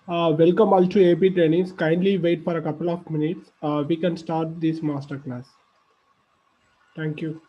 Welcome all to AP trainings. Kindly wait for a couple of minutes. We can start this masterclass. Thank you.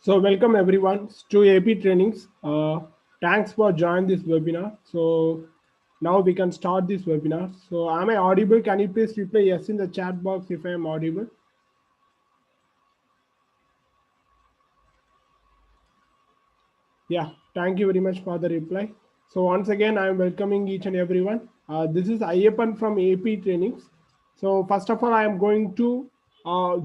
So welcome everyone to AP trainings. Thanks for joining this webinar. So now we can start this webinar. So am I audible? Can you please reply yes in the chat box if I am audible? Yeah, thank you very much for the reply. So once again, I am welcoming each and everyone. This is Ayyappan from AP Trainings. So first of all, I am going to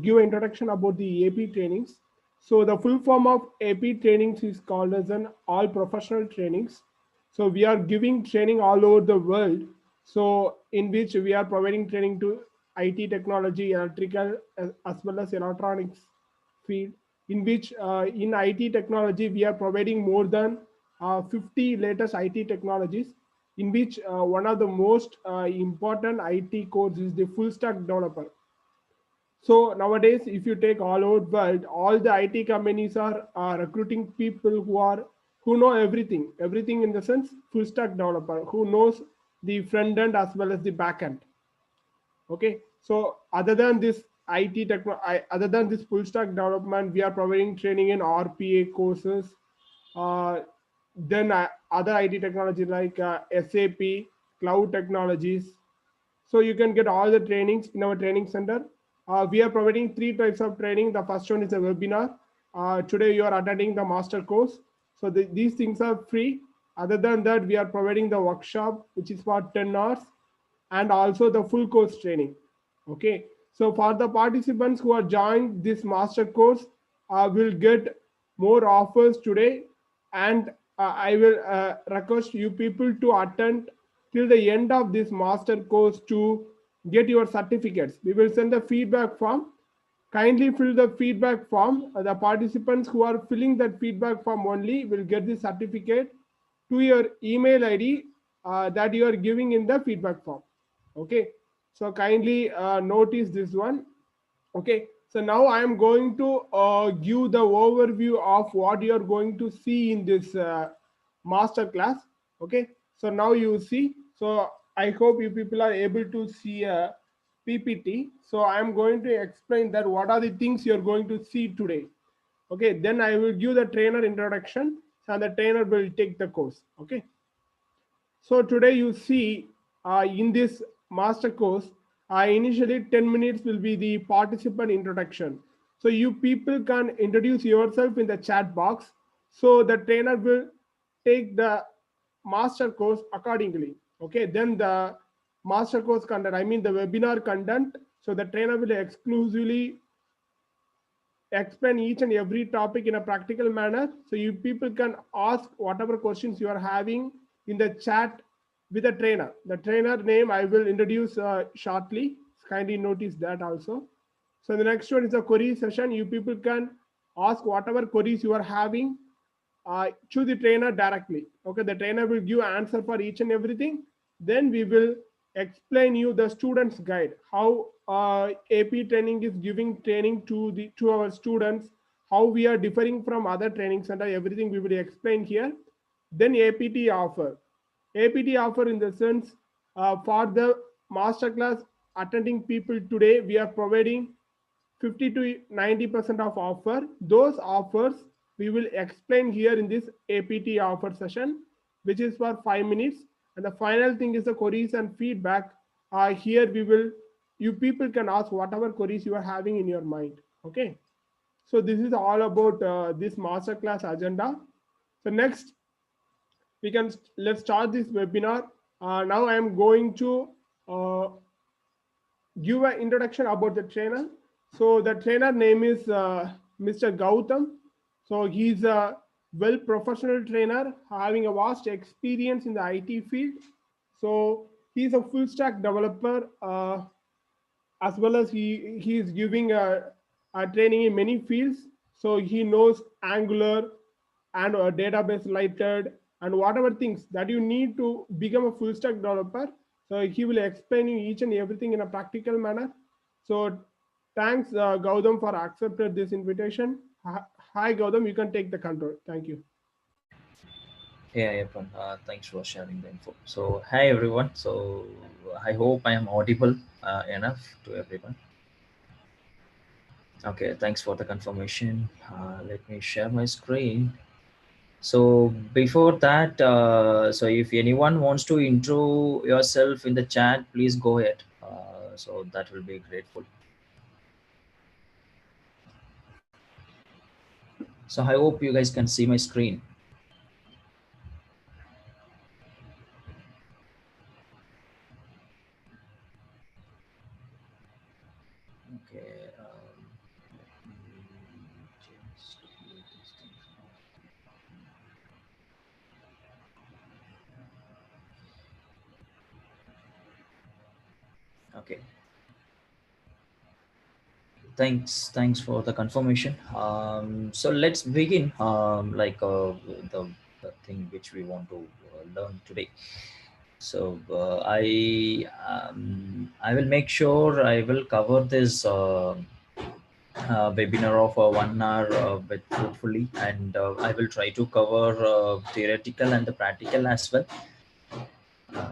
give introduction about the AP trainings. So the full form of AP trainings is called as an all professional trainings. So we are giving training all over the world. So in which we are providing training to IT technology, electrical, as well as electronics field, in which in IT technology we are providing more than 50 latest IT technologies, in which one of the most important IT course is the full stack developer. So nowadays, if you take all over world, all the IT companies are recruiting people who know everything in the sense full stack developer who knows the front end as well as the back end. Okay, so other than this other than this full stack development, we are providing training in RPA courses. Uh, then other IT technology like SAP, cloud technologies. So you can get all the trainings in our training center. We are providing three types of training. The first one is a webinar. Today you are attending the master course. So these things are free. Other than that, we are providing the workshop, which is for 10 hours, and also the full course training. Okay, so for the participants who are joined this master course, will get more offers today, and I will request you people to attend till the end of this master course to get your certificates. We will send the feedback form. Kindly fill the feedback form. The participants who are filling that feedback form only will get the certificate to your email ID that you are giving in the feedback form. Okay, so kindly notice this one. Okay, so now I am going to give the overview of what you are going to see in this master class. Okay, so now you see, so I hope you people are able to see a PPT. So I am going to explain that what are the things you are going to see today. Okay, then I will give the trainer introduction and the trainer will take the course. Okay, so today you see in this master course, initially 10 minutes will be the participant introduction. So you people can introduce yourself in the chat box. So the trainer will take the master course accordingly. Okay, then the master course content, I mean the webinar content. So the trainer will exclusively explain each and every topic in a practical manner. So you people can ask whatever questions you are having in the chat with the trainer. The trainer name I will introduce shortly. Kindly notice that also. So the next one is a query session. You people can ask whatever queries you are having to the trainer directly. Okay, the trainer will give answer for each and everything. Then we will explain you the students guide, how AP training is giving training to our students, how we are differing from other training center, everything we will explain here. Then APT offer. APT offer in the sense for the masterclass attending people today, we are providing 50 to 90% of offer. Those offers we will explain here in this APT offer session, which is for 5 minutes. And the final thing is the queries and feedback. Here we will, you people can ask whatever queries you are having in your mind. Okay. So this is all about this masterclass agenda. So next, let's start this webinar. Now I am going to give an introduction about the trainer. So the trainer name is Mr. Gautam. So he's a well professional trainer having a vast experience in the IT field. So he's a full stack developer as well as he is giving a training in many fields. So he knows Angular and database related and whatever things that you need to become a full stack developer. So he will explain you each and everything in a practical manner. So thanks Gautam for accepting this invitation. Hi Gautam, you can take the control. Thank you. Yeah, Evan, thanks for sharing the info. So, hi everyone. So, I hope I am audible enough to everyone. Okay, thanks for the confirmation. Let me share my screen. So, before that, so if anyone wants to intro yourself in the chat, please go ahead. So, that will be grateful. So, I hope you guys can see my screen. Okay. Just move these things out. Okay. Thanks for the confirmation. So let's begin. The thing which we want to learn today. So I will make sure I will cover this webinar of 1 hour with hopefully, and I will try to cover theoretical and the practical as well.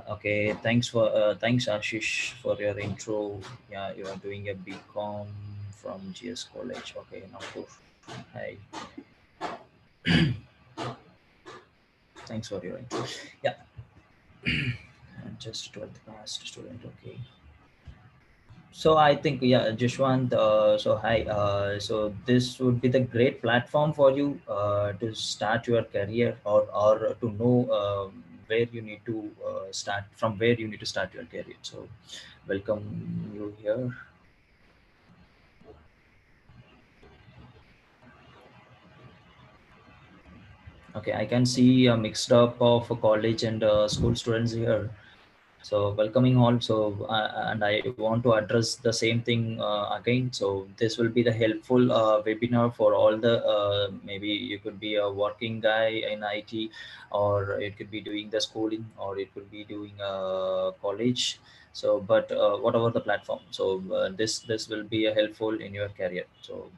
Okay, thanks Ashish for your intro. Yeah, you are doing a BCom from GS College. Okay, now hi. Thanks for your intro. Yeah, and just 12th class student. Okay. So I think Jashwant. So hi. So this would be the great platform for you to start your career or to know where you need to start from where you need to start your career. So welcome you here. Okay, I can see a mixed up of college and school students here. So welcoming all. So and I want to address the same thing again. So this will be the helpful webinar for all the maybe you could be a working guy in IT, or it could be doing the schooling, or it could be doing college. So but whatever the platform, so this will be a helpful in your career. So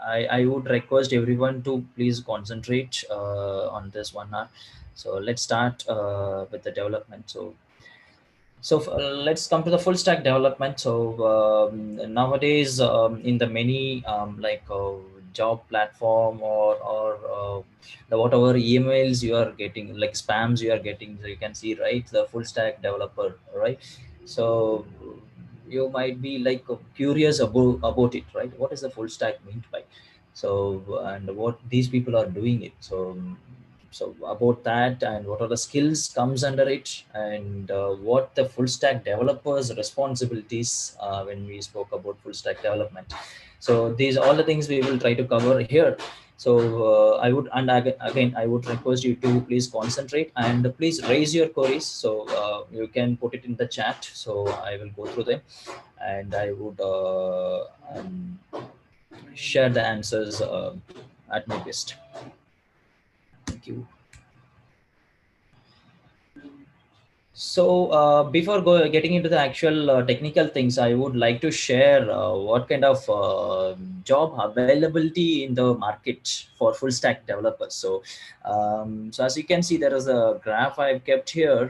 I would request everyone to please concentrate on this 1 hour. So let's start with the development. So let's come to the full stack development. So nowadays in the many job platform, or the whatever emails you are getting, like spams you are getting, so you can see, right, the full stack developer, right? So you might be like curious about it, right? What is the full stack meant by? So and what these people are doing it. So about that, and what are the skills comes under it, and what the full stack developers responsibilities when we spoke about full stack development. So these all the things we will try to cover here. So I would, and again I would request you to please concentrate and please raise your queries. So you can put it in the chat, so I will go through them, and I would share the answers at my best. Thank you. So before getting into the actual technical things, I would like to share what kind of job availability in the market for full stack developers. So as you can see, there is a graph I've kept here,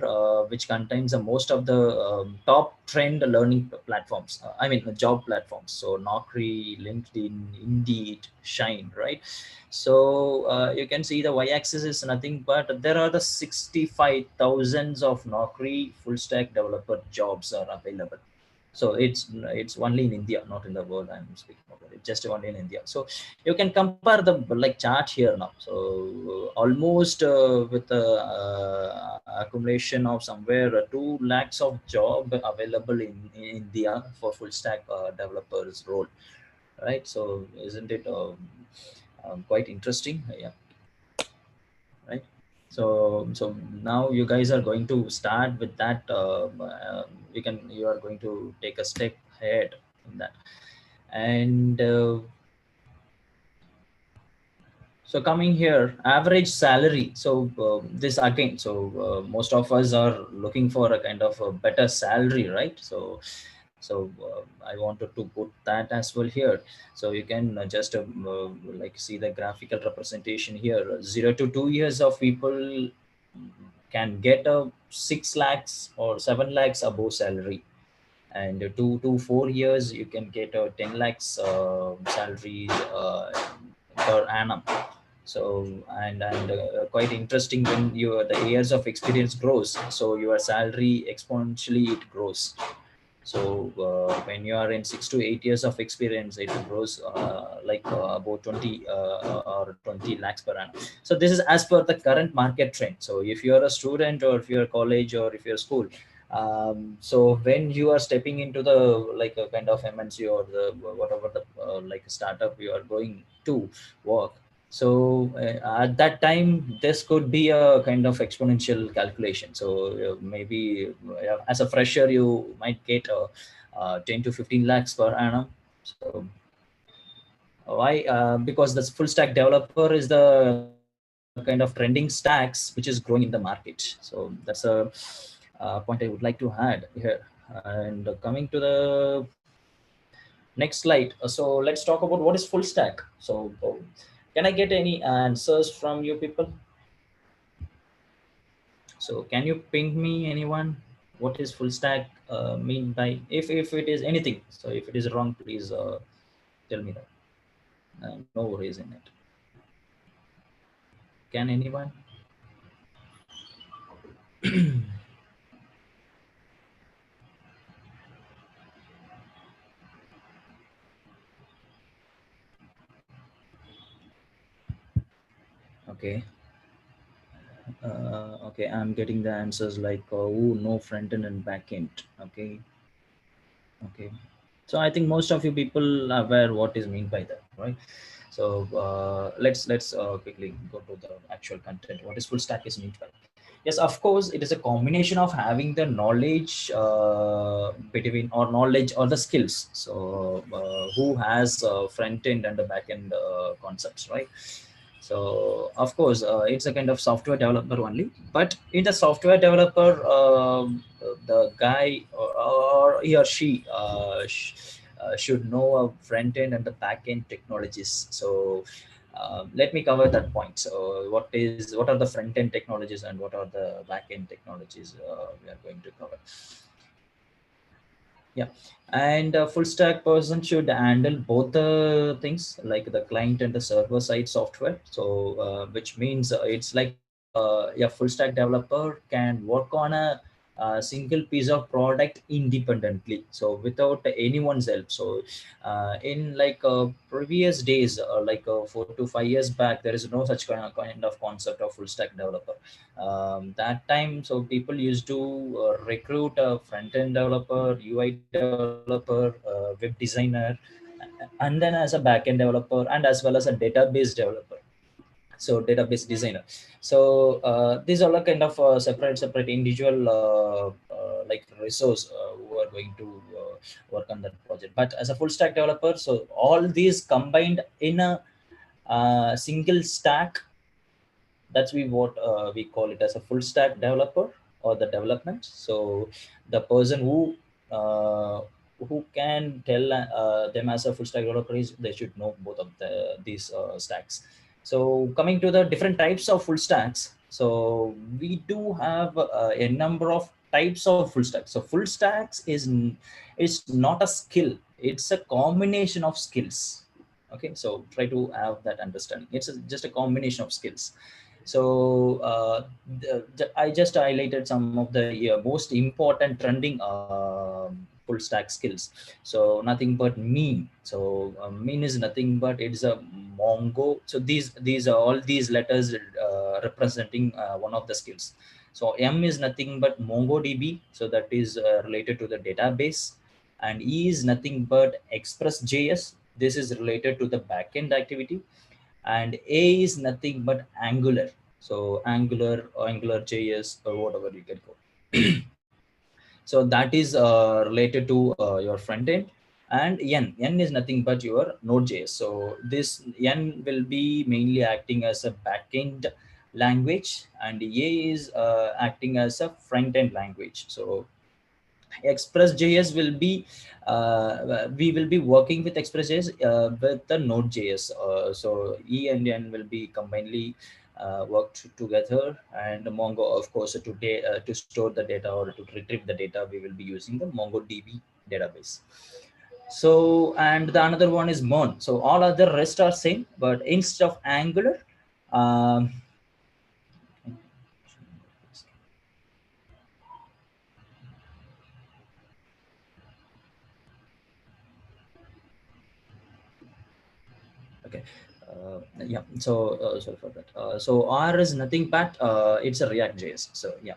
which contains most of the top trend learning platforms. I mean, job platforms. So Naukri, LinkedIn, Indeed, Shine, right? So you can see the y-axis is nothing but there are the 65,000 of Naukri full stack developer jobs are available. So it's only in India, not in the world I'm speaking about it, just only in India. So you can compare the like chart here now. So almost with the accumulation of somewhere 2 lakhs of job available in India for full stack developers role, right? So isn't it quite interesting? Yeah, right. So now you guys are going to start with that. You are going to take a step ahead in that. And so coming here, average salary. So this again, so most of us are looking for a kind of a better salary, right? So I wanted to put that as well here. So you can just like see the graphical representation here. 0 to 2 years of people can get a 6 lakhs or 7 lakhs above salary, and 2 to 4 years you can get a 10 lakhs salary per annum. So and quite interesting, when the years of experience grows, so your salary exponentially it grows. So when you are in 6 to 8 years of experience, it grows about 20 or 20 lakhs per annum. So this is as per the current market trend. So if you are a student, or if you're college, or if you're school, so when you are stepping into the like a kind of MNC, or the whatever the like startup you are going to work, so at that time this could be a kind of exponential calculation. So maybe as a fresher you might get 10 to 15 lakhs per annum. So why? Because the full stack developer is the kind of trending stacks which is growing in the market. So that's a point I would like to add here. And coming to the next slide. So let's talk about what is full stack. So can I get any answers from you people? So can you ping me, anyone? What is full stack mean by, if it is anything? So if it is wrong, please tell me that. No worries in it. Can anyone? Okay. Okay, I'm getting the answers like no front end and back end. Okay. Okay. So I think most of you people are aware what is meant by that, right? So let's quickly go to the actual content. What is full stack is meant by? Yes, of course, it is a combination of having the knowledge between, or knowledge or the skills. So who has front end and the back end concepts, right? So of course, it's a kind of software developer only. But in the software developer, the guy or he or she should know a front end and the back end technologies. So let me cover that point. So what are the front end technologies and what are the back end technologies we are going to cover? Yeah, and a full stack person should handle both the things, like the client and the server side software. So which means it's like a full stack developer can work on a single piece of product independently, so without anyone's help. So in like previous days, 4 to 5 years back, there is no such kind of concept of full stack developer. That time, so people used to recruit a front-end developer, UI developer, web designer, and then as a back-end developer, and as well as a database developer, so database designer. So these are like kind of separate individual like resource who are going to work on that project. But as a full stack developer, so all these combined in a single stack, that's what we call it as a full stack developer or the development. So the person who can tell them as a full stack developer is they should know both of these stacks. So coming to the different types of full stacks, so we do have a number of types of full stacks. So full stacks is not a skill, it's a combination of skills. Okay, so try to have that understanding. It's just a combination of skills. So I just highlighted some of the most important trending full stack skills. So nothing but mean. So mean is nothing but it's a Mongo. So these are all these letters representing one of the skills. So M is nothing but MongoDB. So that is related to the database. And E is nothing but Express.js. This is related to the backend activity. And A is nothing but Angular. So Angular or Angular JS or whatever you can call. So that is related to your front end. And N is nothing but your Node.js. So this N will be mainly acting as a backend language, and A is acting as a front end language. So Express.js will be we will be working with Express.js with the Node.js. So E and N will be combinedly worked together, and Mongo, of course, to store the data or to retrieve the data, we will be using the MongoDB database. So, and the another one is Mon. So all other rest are same, but instead of Angular, um, okay. Yeah, so sorry for that. So R is nothing but it's a React JS. So yeah,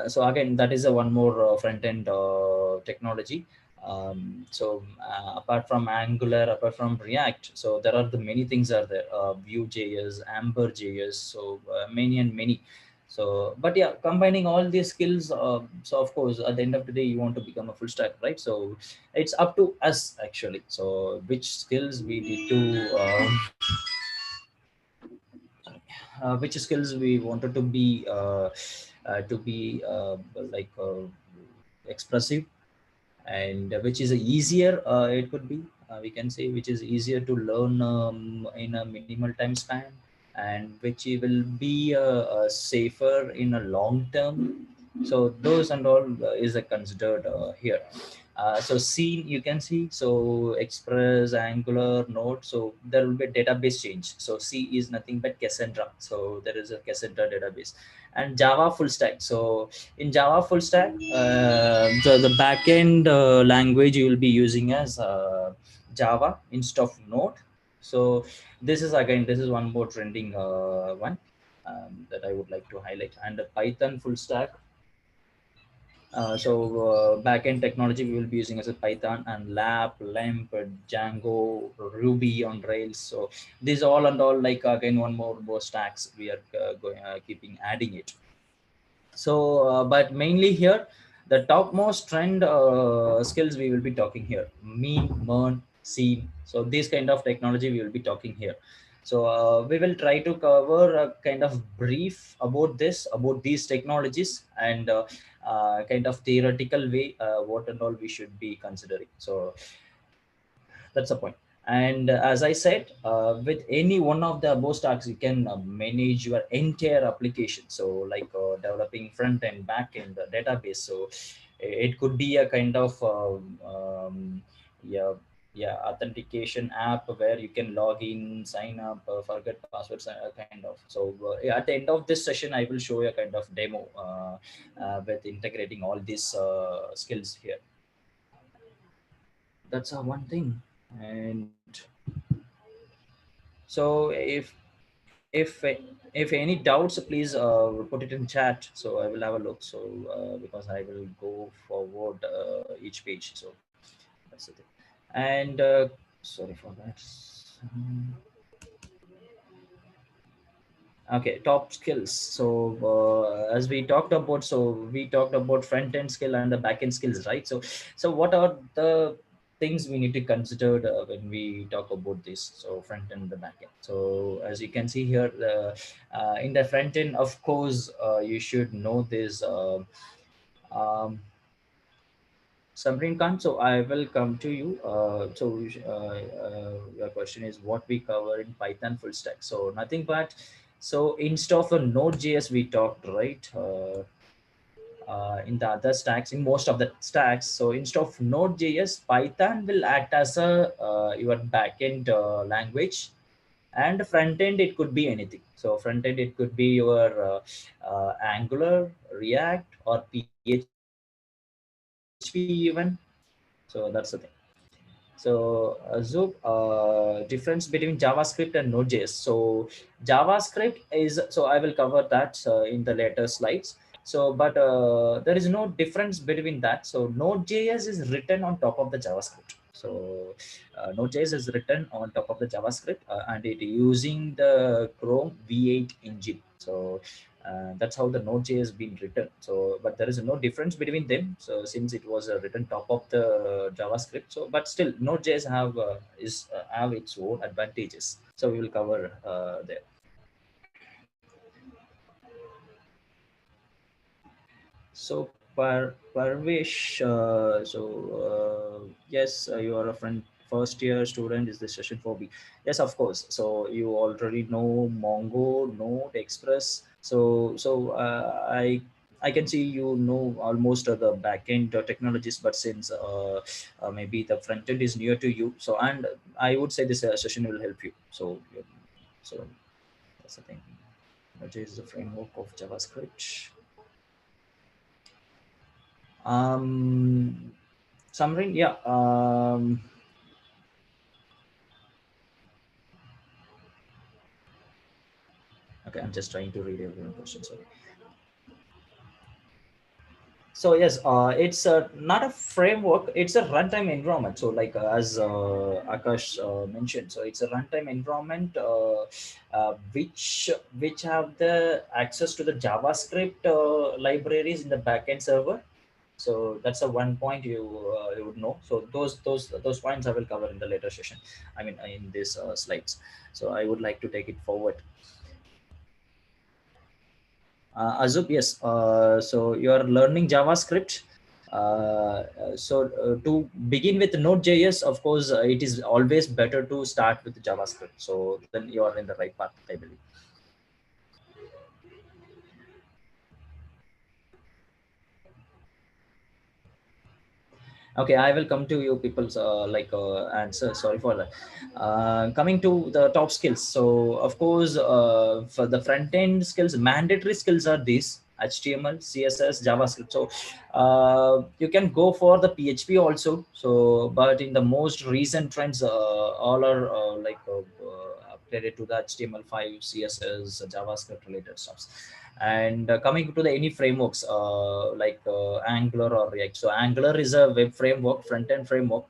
so again, that is a one more front end technology. So apart from Angular, apart from React, so there are the many things are there. Vue.js, Amber.js, so many and many. So, but yeah, combining all these skills, so of course, at the end of the day, you want to become a full stack, right? So it's up to us actually. So which skills we need to which skills we wanted to be like expressive, and which is easier, it could be we can say, which is easier to learn in a minimal time span, and which will be safer in a long term. So those and all is considered here. So C, you can see, so Express, Angular, Node, so there will be a database change. So C is nothing but Cassandra. So there is a Cassandra database. And Java full stack. So in Java full stack, the backend language you will be using as Java instead of Node. So this is one more trending one that I would like to highlight. And the Python full stack. So backend technology we will be using as a Python and Lap, LAMP, Django, Ruby on Rails. So these all and all, like again one more stacks we are keeping adding it. So, but mainly here, the topmost trend skills we will be talking here: mean, mern, scene. So this kind of technology we will be talking here. So we will try to cover a kind of brief about this, about these technologies, and kind of theoretical way what and all we should be considering. So that's the point. And as I said, with any one of the above stacks, you can manage your entire application. So like developing front end, back end, database. So it could be a kind of yeah, yeah, authentication app where you can log in, sign up, forget passwords, kind of. So yeah, at the end of this session, I will show you a kind of demo with integrating all these skills here. That's one thing. And so if any doubts, please put it in chat, so I will have a look. So because I will go forward each page. So that's the thing. And sorry for that. Okay, top skills. So as we talked about, so we talked about front end skill and the back end skills, right? So what are the things we need to consider when we talk about this? So front end and the back end. So as you can see here, in the front end, of course, you should know this um, Samrin Khan. So I will come to you. Your question is what we cover in Python full stack. So nothing but, so instead of a Node.js we talked, right? In the other stacks, in most of the stacks. So instead of Node.js, Python will act as a your backend language, and front end it could be anything. So front end it could be your Angular, React, or PHP even. So that's the thing. So difference between JavaScript and Node.js. So JavaScript is, so I will cover that in the later slides. So but there is no difference between that. So Node.js is written on top of the JavaScript. So Node.js is written on top of the JavaScript, and it using the Chrome V8 engine. So that's how the Node.js has been written. So but there is no difference between them, so since it was written top of the JavaScript. So but still Node.js have its own advantages, so we will cover there. So Parvesh, yes, you are a first year student. Is this session for B? Yes, of course. So you already know Mongo, Node, Express. So I can see you know almost the backend technologies, but since maybe the front end is near to you, so and I would say this session will help you. So that's the thing. Which is the framework of JavaScript. Um, Samrin, yeah. Okay, I'm just trying to read every question. Sorry. So yes, it's not a framework; it's a runtime environment. So like as Akash mentioned, so it's a runtime environment which have the access to the JavaScript libraries in the backend server. So that's a one point you would know. So those points I will cover in the later session. I mean in these slides. So I would like to take it forward. Azub, yes. So you are learning JavaScript. To begin with Node.js, of course, it is always better to start with JavaScript. So then you are in the right path, I believe. Okay, I will come to you people's answer. Sorry for that. Coming to the top skills. So of course, for the front end skills, mandatory skills are these: HTML, CSS, JavaScript. So you can go for the PHP also. So but in the most recent trends, all are upgraded to the HTML5, CSS, JavaScript related stuff. And coming to the any frameworks Angular or React. So Angular is a web framework, front end framework,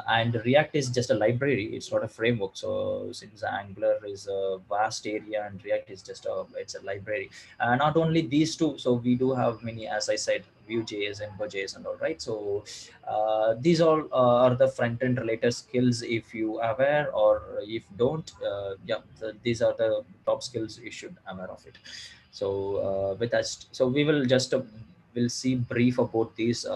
and React is just a library, it's not a framework. So since Angular is a vast area and React is just it's a library. Not only these two, so we do have many, as I said, Vue.js and Node.js and all, right? So these all are the front-end related skills if you aware, or if don't, yeah, these are the top skills you should aware of it. So with us, so we will just we'll see brief about these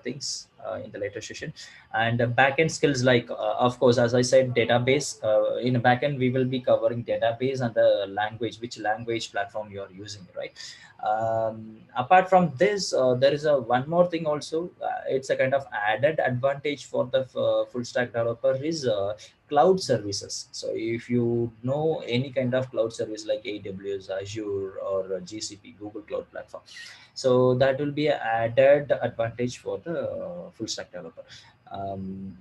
things in the later session. And backend skills, like of course, as I said, database. In a backend we will be covering database and the language, which language platform you are using, right? Apart from this, there is a one more thing also. It's a kind of added advantage for the full stack developer is cloud services. So if you know any kind of cloud service like AWS, Azure, or GCP, Google Cloud Platform, so that will be an added advantage for the full stack developer.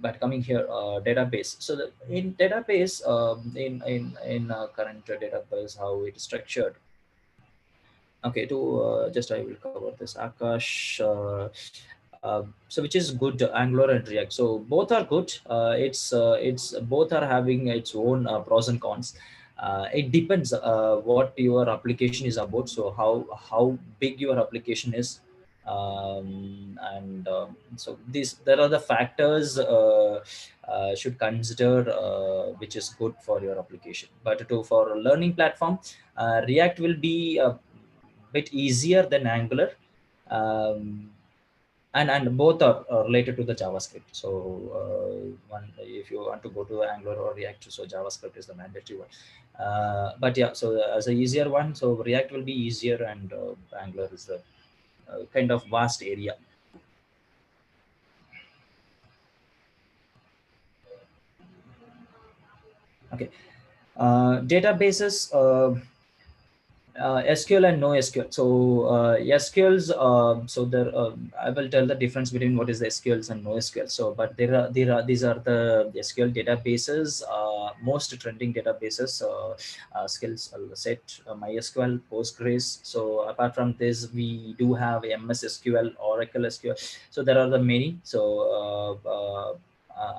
But coming here, database. So in database, in current database, how it is structured. Okay, to just I will cover this Akash. So which is good, Angular and React. So both are good. It's both are having its own pros and cons. It depends what your application is about. So how big your application is, and so these there are the factors should consider which is good for your application. But to for a learning platform, React will be bit easier than Angular, um, and both are related to the JavaScript. So one, if you want to go to Angular or React, so JavaScript is the mandatory one. But yeah, so as a easier one, so React will be easier, and Angular is the kind of vast area. Okay, databases. SQL and NoSQL. So SQLs. So there, I will tell the difference between what is the SQLs and NoSQL. So, but these are the SQL databases, most trending databases. Skills set MySQL, Postgres. So apart from this, we do have MS SQL, Oracle SQL. So there are the many. So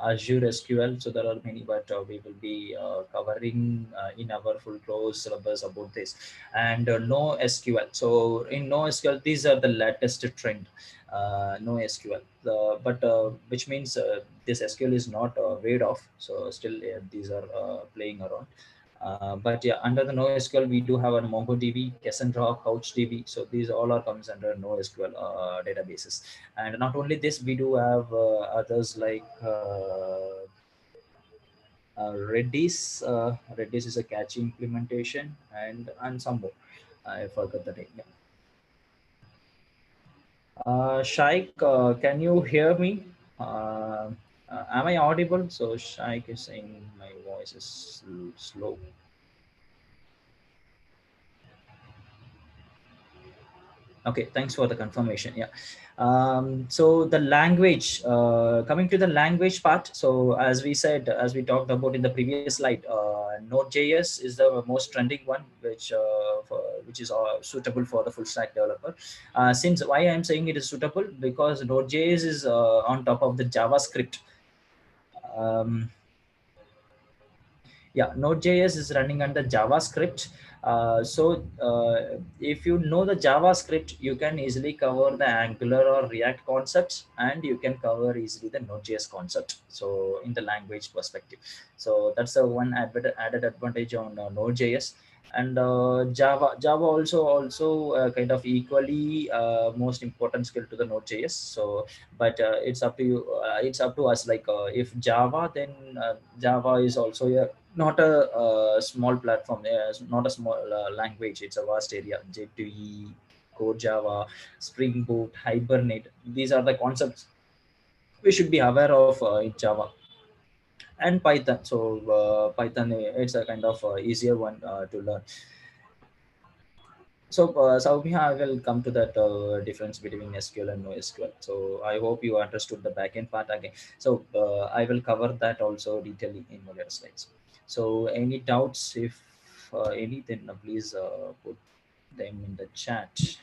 Azure SQL. So there are many, but we will be covering in our full course syllabus about this. And NoSQL. So in NoSQL, these are the latest trend. NoSQL, but which means this SQL is not weighed off. So still these are playing around. But yeah, under the NoSQL, we do have a MongoDB, Cassandra, CouchDB. So these all are comes under NoSQL databases. And not only this, we do have others like Redis. Redis is a catchy implementation, and some more. I forgot the name. Yeah. Shaik, can you hear me? Am I audible? So Shaik is saying my voice is slow. Okay, thanks for the confirmation. Yeah. So the language, coming to the language part. So as we said, as we talked about in the previous slide, Node.js is the most trending one, which is suitable for the full stack developer. Since why I'm saying it is suitable, because Node.js is on top of the JavaScript. Yeah, Node.js is running under JavaScript. If you know the JavaScript, you can easily cover the Angular or React concepts, and you can cover easily the Node.js concept. So in the language perspective, so that's the one added advantage on Node.js. And Java also kind of equally most important skill to the Node.js. So, but it's up to you. It's up to us. Like if Java, then Java is also not a small platform. It's not a small language. It's a vast area. J2E, Core Java, Spring Boot, Hibernate. These are the concepts we should be aware of in Java. And Python. So Python, it's a kind of easier one to learn. So Saumya, I will come to that difference between SQL and NoSQL. So I hope you understood the backend part again. So I will cover that also detailing in my later slides. So any doubts, if any, then please put them in the chat.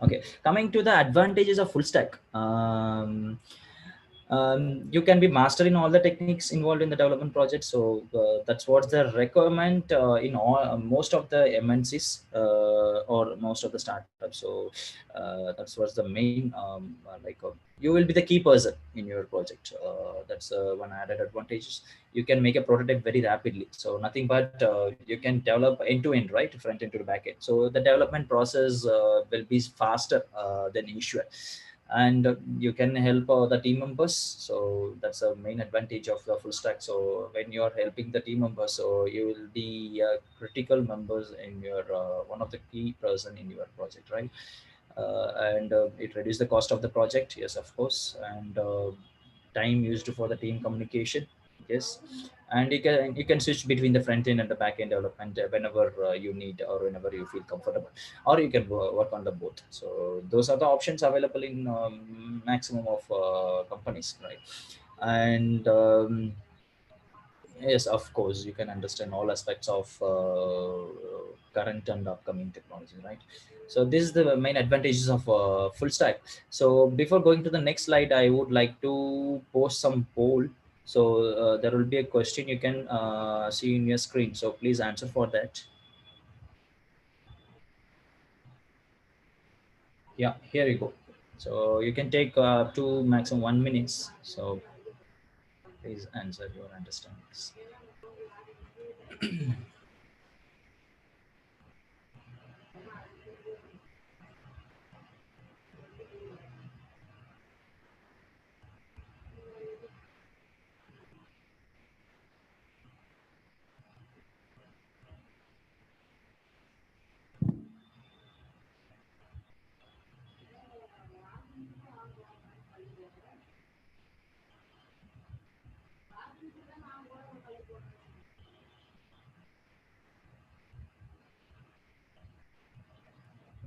Okay, coming to the advantages of full stack. You can be master in all the techniques involved in the development project. So that's what the requirement in all most of the MNCs or most of the startups. So that's what's the main you will be the key person in your project. That's one added advantages. You can make a prototype very rapidly. So nothing but you can develop end to end, right, front end to the back end. So the development process will be faster than usual, and you can help the team members. So that's a main advantage of the full stack. So when you are helping the team members, so you will be critical members in your one of the key person in your project, right? And it reduces the cost of the project, yes, of course, and time used for the team communication, yes. And you can switch between the front end and the back end development whenever you need, or whenever you feel comfortable, or you can work on the both. So those are the options available in maximum of companies, right? And yes, of course, you can understand all aspects of current and upcoming technology, right? So this is the main advantages of full stack. So before going to the next slide, I would like to post some poll. So there will be a question you can see in your screen. So please answer for that. Yeah, here you go. So you can take to maximum 1 minutes. So please answer your understandings.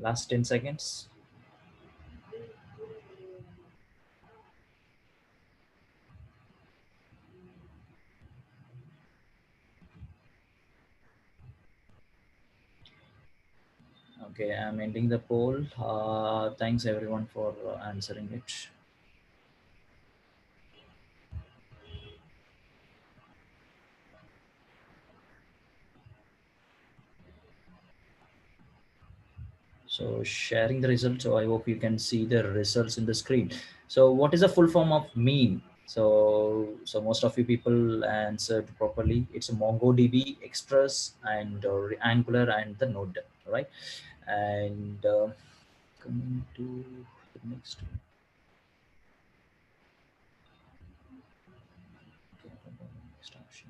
Last 10 seconds. Okay, I'm ending the poll. Thanks everyone for answering it. So sharing the results. So I hope you can see the results in the screen. So what is the full form of meme? So most of you people answered properly. It's a MongoDB, Express, and Angular, and the Node, right? And coming to the next one. Okay, next option.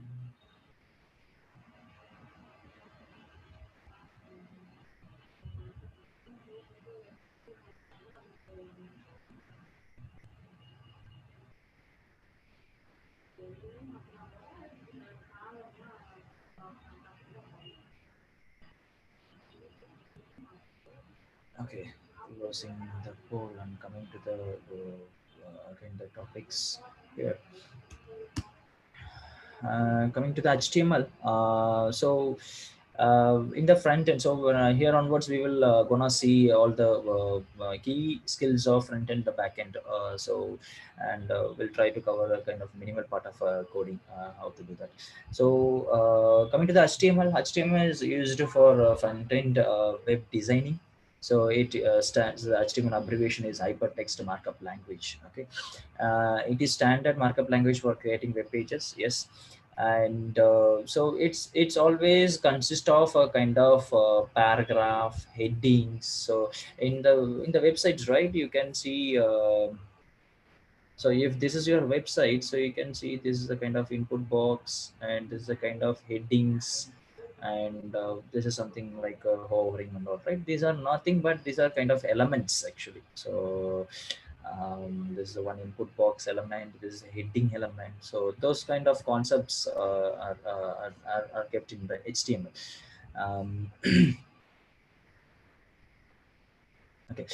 Okay, closing the poll and coming to the again the topics here. Coming to the HTML, in the front end, so here onwards we will gonna see all the key skills of front end, the back end. And we'll try to cover a kind of minimal part of coding, how to do that. So coming to the HTML is used for front end web designing. So it stands, the HTML abbreviation is Hypertext Markup Language. Okay, it is standard markup language for creating web pages, yes. And so it's always consist of a kind of paragraph headings. So in the websites, right, you can see so if this is your website, so you can see this is the kind of input box, and this is the kind of headings, and this is something like hovering and all, right? These are nothing but these are kind of elements actually. So this is the one input box element, this is a heading element. So those kind of concepts are kept in the HTML. um, okay.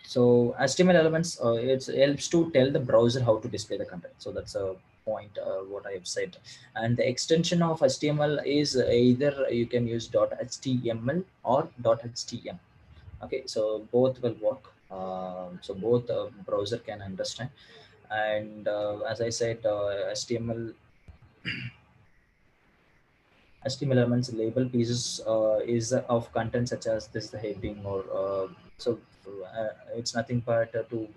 So HTML elements, it helps to tell the browser how to display the content. So that's a point what I have said. And the extension of HTML is either you can use .html or .htm. Okay, so both will work. So both browser can understand. And as I said, HTML elements label pieces is of content such as this the heading or so it's nothing but to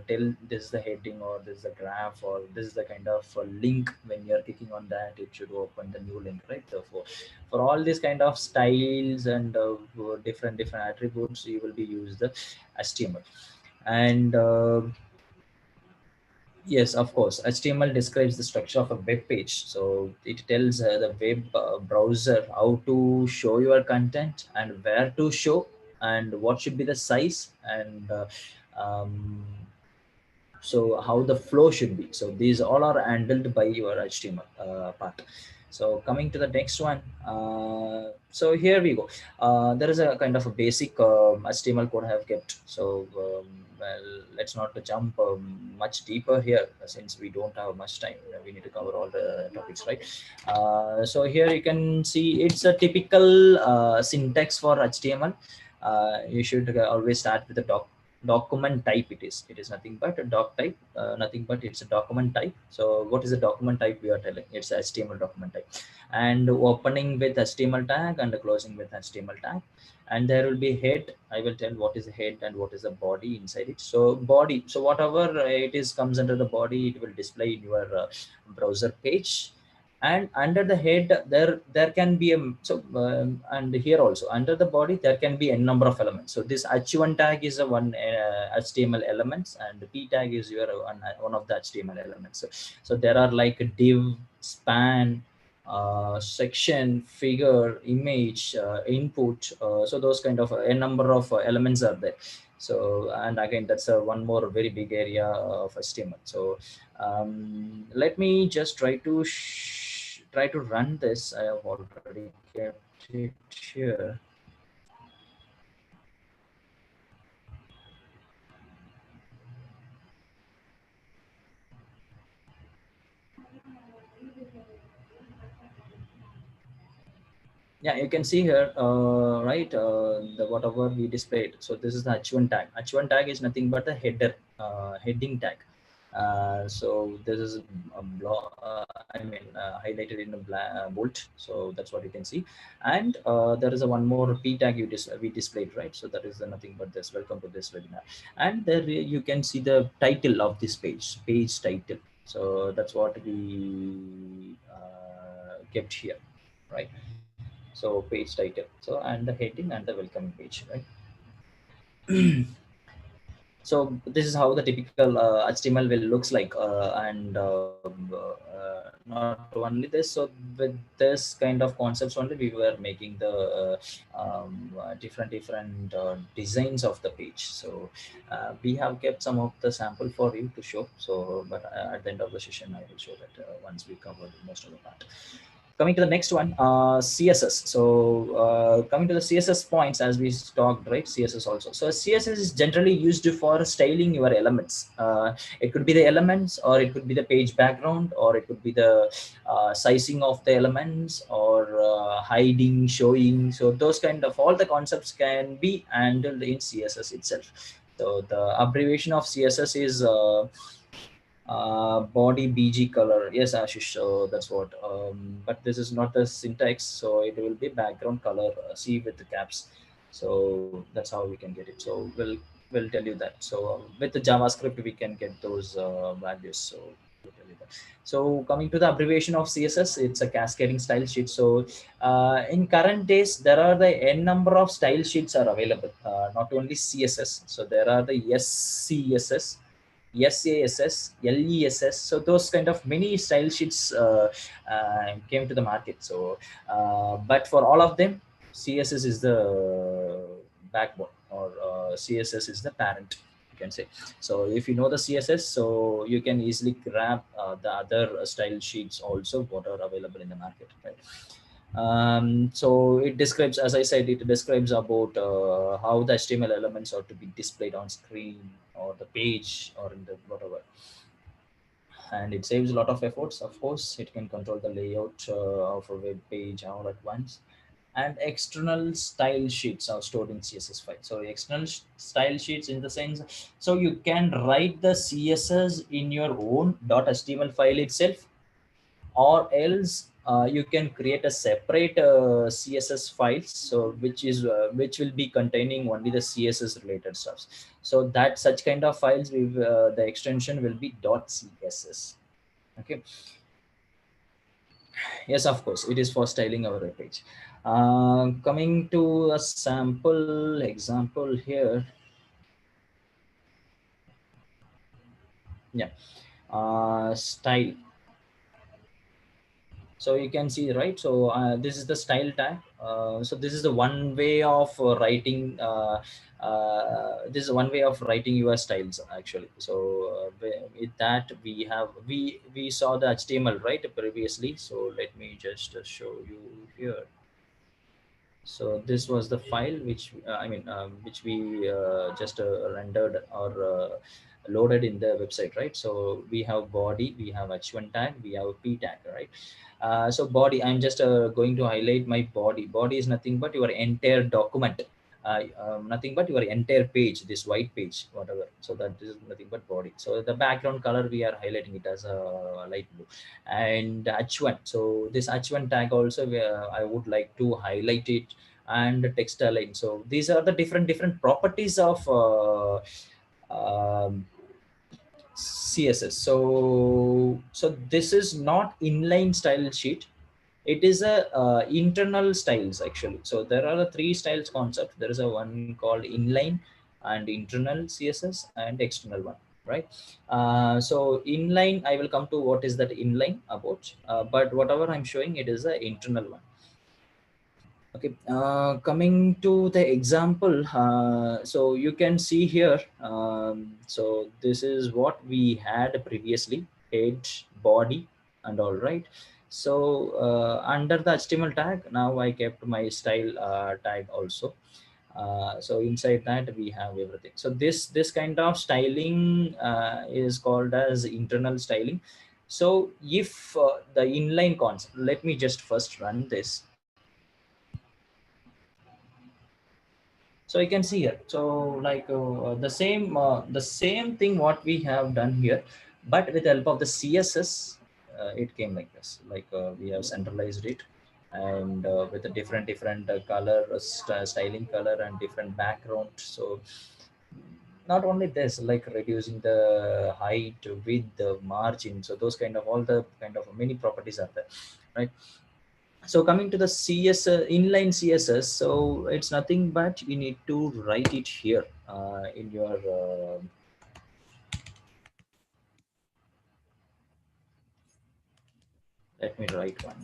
tell this is the heading or this is the graph or this is the kind of link. When you're clicking on that, it should open the new link, right? So for all these kind of styles and different attributes, you will be use the HTML. And yes, of course. HTML describes the structure of a web page. So it tells the web browser how to show your content and where to show and what should be the size and um, so how the flow should be. So these all are handled by your HTML part. So coming to the next one, so here we go. There is a kind of a basic HTML code I have kept. So well, let's not jump much deeper here since we don't have much time. We need to cover all the topics, right? So here you can see it's a typical syntax for HTML. You should always start with the document type. It is nothing but a doc type, nothing but it's a document type. So what is the document type we are telling? It's a HTML document type, and opening with HTML tag and closing with HTML tag. And there will be head. I will tell what is the head and what is the body inside it. So body, so whatever it is comes under the body, it will display in your browser page. And under the head there can be a and here also under the body there can be a number of elements. So this h1 tag is a one HTML elements, and the p tag is your one of the HTML elements. So there are like a div, span, section, figure, image, input. So those kind of a number of elements are there. So and again that's one more very big area of HTML. So let me just try to run this. I have already kept it here. Yeah, you can see here, right, the whatever we displayed. So this is the h1 tag. H1 tag is nothing but the header, heading tag. So this is highlighted in a bold. So that's what you can see. And there is a one more p tag we displayed, right? So that is nothing but this. Welcome to this webinar. And there you can see the title of this page title. So that's what we kept here, right? So page title, so and the heading and the welcome page, right? So this is how the typical HTML will looks like, and not only this. So with this kind of concepts only, we were making the different designs of the page. So we have kept some of the sample for you to show. So but at the end of the session, I will show that once we cover most of the part. Coming to the next one, CSS. So coming to the CSS points, as we talked, right? CSS also. So CSS is generally used for styling your elements. It could be the elements, or it could be the page background, or it could be the sizing of the elements, or hiding, showing. So those kind of all the concepts can be handled in CSS itself. So the abbreviation of CSS is body bg color. Yes, Ashish, so that's what, but this is not the syntax, so it will be background color, c with the caps. So that's how we can get it. So we'll tell you that. So with the JavaScript we can get those values. So we'll tell you that. So coming to the abbreviation of CSS, it's a cascading style sheet. So in current days there are the n number of style sheets are available, not only CSS. So there are the SCSS, SASS, LESS. So those kind of many style sheets came to the market. So, but for all of them, CSS is the backbone, or CSS is the parent, you can say. So if you know the CSS, so you can easily grab the other style sheets also what are available in the market, right? So it describes, as I said, it describes about how the HTML elements are to be displayed on screen or the page or in the whatever. And it saves a lot of efforts. Of course, it can control the layout of a web page all at once. and external style sheets are stored in CSS file. So external style sheets in the sense, so you can write the CSS in your own .html file itself, or else you can create a separate CSS files, so which will be containing only the CSS related stuff. So that such kind of files with the extension will be .css. Okay. Yes, of course, it is for styling our web page. Coming to a sample example here. Yeah. Style. So you can see, right? So this is the style tag. So this is the one way of writing. This is one way of writing your styles actually. So with that we saw the HTML right previously. So let me just show you here. So this was the file which which we just rendered or loaded in the website, right? So we have body, we have h1 tag, we have p tag, right? So body, I'm just going to highlight my body. Body is nothing but your entire document, nothing but your entire page, this white page, whatever. So that is nothing but body. So the background color we are highlighting it as a light blue, and h1. So this h1 tag also I would like to highlight it, and text align. So these are the different properties of CSS. So this is not inline style sheet. It is a internal styles actually. So there are the three styles concept. There is a one called inline and internal CSS and external one, right? So inline, I will come to what is that inline about, but whatever I'm showing, it is a internal one. Okay, coming to the example, so you can see here, so this is what we had previously, head, body, and all, right? So under the HTML tag, now I kept my style tag also. So inside that we have everything. So this kind of styling is called as internal styling. So if the inline concept, let me just first run this. So you can see here, so like the same thing what we have done here, but with the help of the CSS, it came like this. Like we have centralized it, and with a different color, styling color, and different background. So not only this, like reducing the height, width, the margin. So those kind of, all the kind of many properties are there, right? So coming to the CSS, inline CSS, so it's nothing but you need to write it here in your let me write one.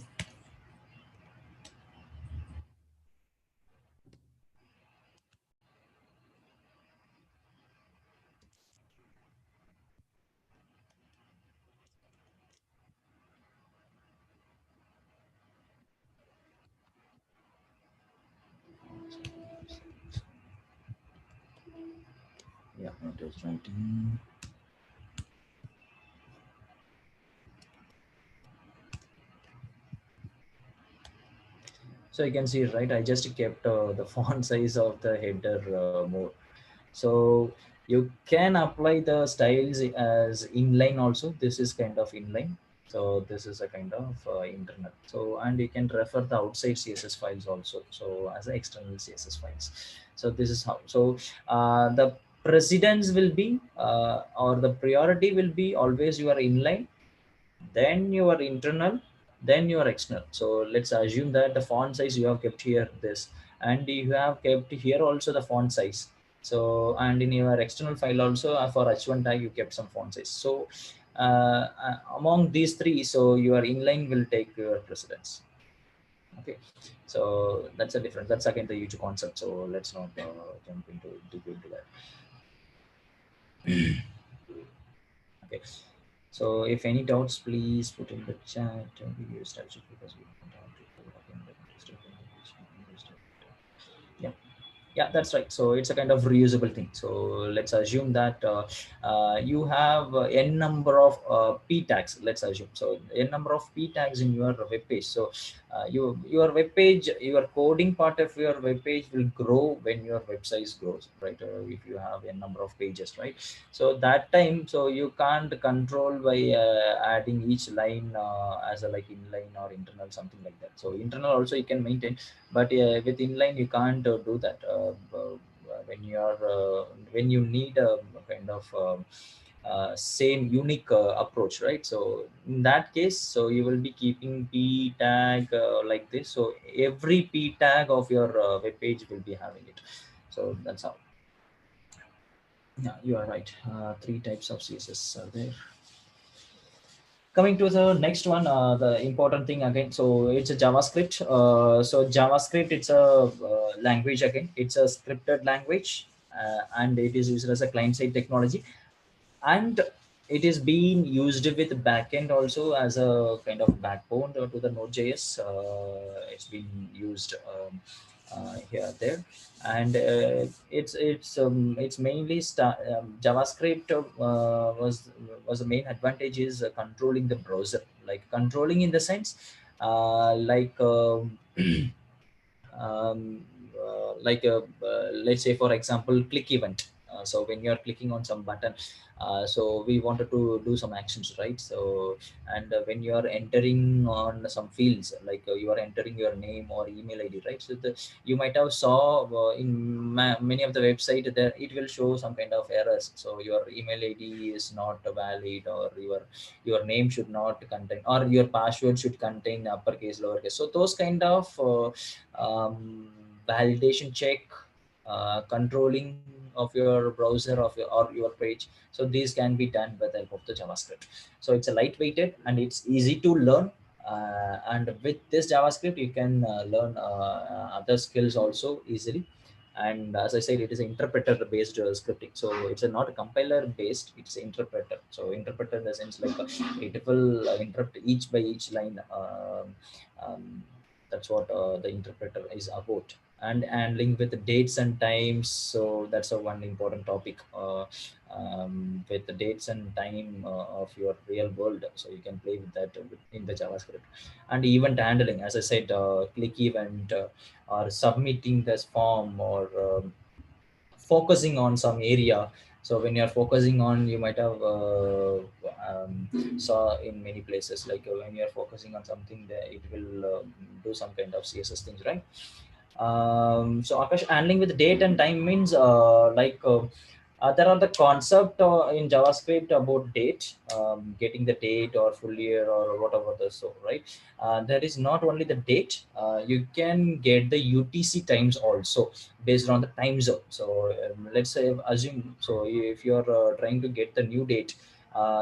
Yeah, it is writing. So you can see, right, I just kept the font size of the header more. So you can apply the styles as inline also. This is kind of inline. So this is a kind of internal. So, and you can refer the outside CSS files also. So as external CSS files. So this is how. So the precedence will be or the priority will be always your inline, then your internal, then your external. So let's assume that the font size you have kept here this, and you have kept here also the font size. So, and in your external file also for h1 tag you kept some font size. So among these three, so your inline will take your precedence. Okay, so that's a different, that's again the huge concept. So let's not jump into deep into that. Okay, so if any doubts, please put in the chat. Video strategy, because we don't have to put up in the yeah. Yeah, that's right. So it's a kind of reusable thing. So let's assume that you have n number of p tags. Let's assume so n number of p tags in your web page. So your web page, your coding part of your web page will grow when your web size grows, right? If you have n number of pages, right? So that time, so you can't control by adding each line as a like inline or internal, something like that. So internal also you can maintain, but with inline you can't do that when you are when you need a kind of same unique approach, right? So in that case, so you will be keeping p tag like this, so every p tag of your web page will be having it. So that's how. Yeah, you are right. Three types of css are there. Coming to the next one, the important thing again, so it's a JavaScript. So JavaScript, it's a language. Again, it's a scripted language, and it is used as a client-side technology, and it is being used with backend also as a kind of backbone to the Node.js. It's been used here there, and it's mainly JavaScript was the main advantage is controlling the browser, like controlling in the sense like um, let's say for example click event. So when you're clicking on some button, so we wanted to do some actions, right? So and when you are entering on some fields, like you are entering your name or email ID, right? So you might have saw in many of the website there it will show some kind of errors. So your email ID is not valid, or your name should not contain, or your password should contain uppercase, lowercase. So those kind of validation check, controlling of your browser or your page. So these can be done by the help of the JavaScript. So it's a lightweighted and it's easy to learn. And with this JavaScript, you can learn other skills also easily. And as I said, it is interpreter based scripting. So it's not a compiler based, it's an interpreter. So interpreter in the sense like it will interpret each by each line. Um, that's what the interpreter is about. And link with the dates and times. So that's a one important topic with the dates and time of your real world. So you can play with that in the JavaScript. And event handling, as I said, click event, or submitting this form, or focusing on some area. So when you're focusing on, you might have saw in many places, like when you're focusing on something, there it will do some kind of CSS things, right? So Akash, handling with date and time means there are the concept in JavaScript about date, getting the date or full year or whatever the so, right? There is not only the date, you can get the UTC times also based on the time zone. So let's say assume, so if you're trying to get the new date,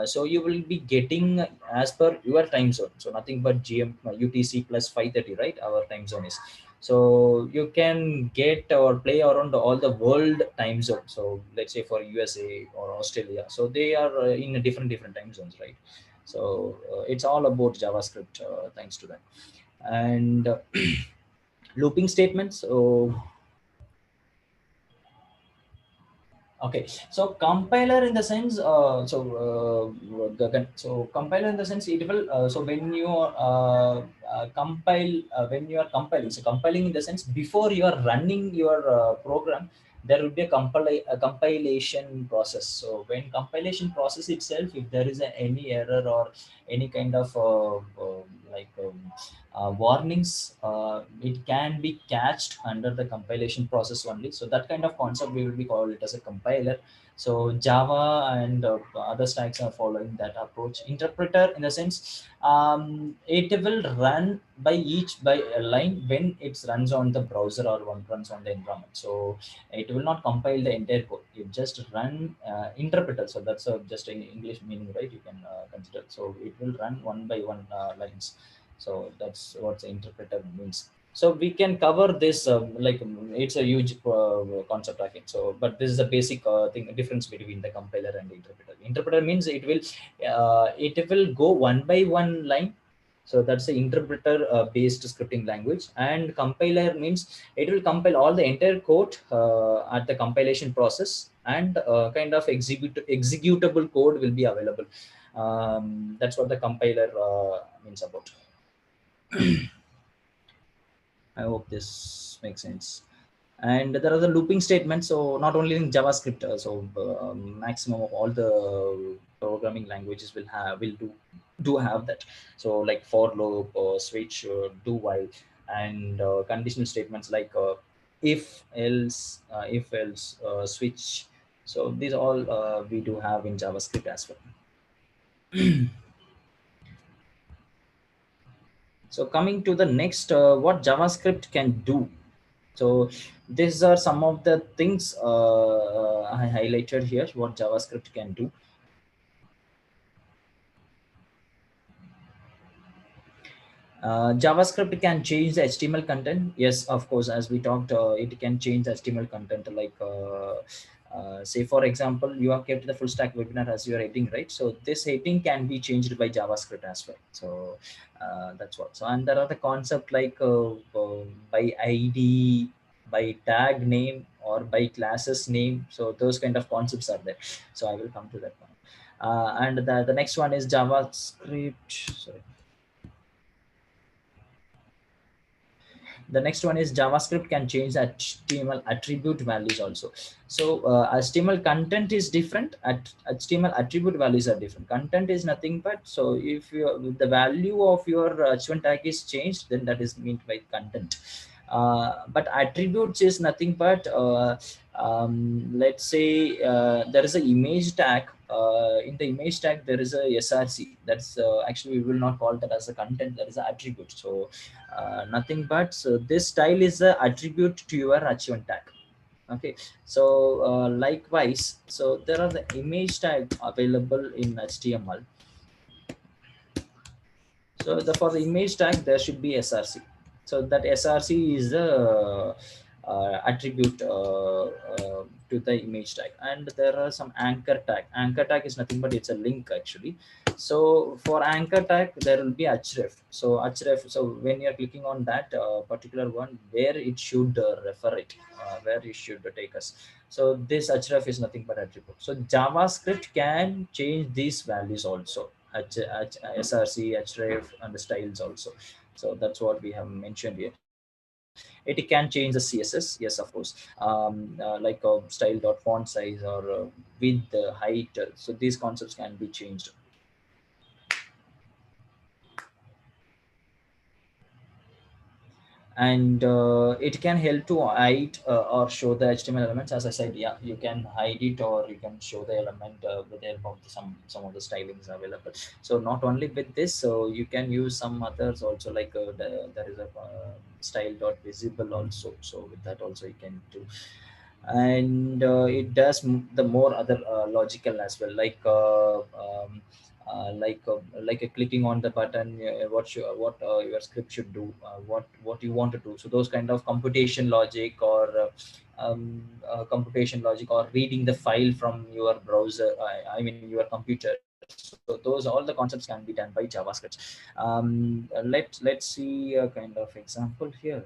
so you will be getting as per your time zone. So nothing but UTC plus 5:30, right? Our time zone is. So you can get or play around all the world time zone. So let's say for USA or Australia, so they are in different time zones, right? So it's all about JavaScript, thanks to that. And looping statements. So okay, so compiler in the sense, so compiler in the sense it will, so when you compile, when you are compiling, so compiling in the sense before you are running your program, there will be a compilation process. So when compilation process itself, if there is any error or any kind of like warnings, it can be catched under the compilation process only. So that kind of concept we will be call it as a compiler. So Java and other stacks are following that approach. Interpreter in the sense, it will run by a line when it runs on the browser or one runs on the environment. So it will not compile the entire code, it just run interpreter. So that's just an English meaning, right? You can consider. So it will run one by one lines. So that's what the interpreter means. So we can cover this it's a huge concept again. So but this is the basic thing, difference between the compiler and the interpreter. Interpreter means it will go one by one line. So that's the interpreter based scripting language. And compiler means it will compile all the entire code at the compilation process, and kind of executable code will be available. That's what the compiler means about. I hope this makes sense. And there are the looping statements. So not only in JavaScript, maximum of all the programming languages will do have that. So like for loop or switch, do while, and conditional statements like if else, switch. So these all we do have in JavaScript as well. So coming to the next, what JavaScript can do. So these are some of the things I highlighted here, what JavaScript can do. JavaScript can change the HTML content. Yes, of course, as we talked, it can change the HTML content. Like, say, for example, you have kept the full stack webinar as your heading, right? So this heading can be changed by JavaScript as well. So that's what. So, and there are the concept like by ID, by tag name, or by classes name. So those kind of concepts are there. So I will come to that one. And the next one is JavaScript. Sorry. The next one is JavaScript can change HTML attribute values also. So HTML content is different. HTML attribute values are different. Content is nothing but, so if the value of your h1 tag is changed, then that is meant by content. But attributes is nothing but, let's say there is an image tag. In the image tag there is a src. That's actually we will not call that as a content. That is an attribute. So nothing but, so this style is a attribute to your h1 tag. Okay, so likewise, so there are the image tag available in HTML. So for the image tag there should be src. So that src is the attribute to the image tag. And there are some anchor tag. Anchor tag is nothing but it's a link actually. So for anchor tag there will be href. So href, so when you're clicking on that particular one, where it should refer it, where it should take us. So this href is nothing but attribute. So JavaScript can change these values also, src, href, and the styles also. So that's what we have mentioned here. It can change the css, yes, of course. Like style dot font size, or width, height. So these concepts can be changed. And it can help to hide or show the HTML elements. As I said, yeah, you can hide it or you can show the element with the help of some of the stylings available. So not only with this, so you can use some others also, like there is a style dot visible also. So with that also you can do. And it does the more other logical as well, like clicking on the button, what your script should do, what you want to do. So those kind of computation logic, or computation logic, or reading the file from your browser, I mean your computer. So those, all the concepts can be done by JavaScript. Let's see a kind of example here,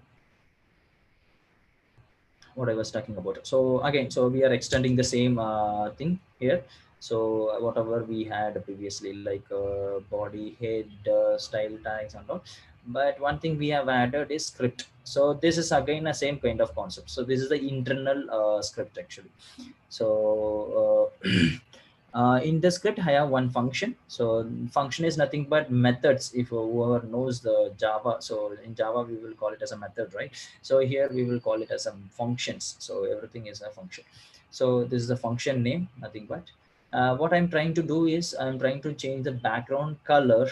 what I was talking about. So again, so we are extending the same thing here. So whatever we had previously, like body, head, style tags and all. But one thing we have added is script. So this is again the same kind of concept. So this is the internal script actually. So in the script I have one function. So function is nothing but methods. If whoever knows the Java, so in Java we will call it as a method, right? So here we will call it as some functions. So everything is a function. So this is the function name, nothing but. What I'm trying to do is I'm trying to change the background color.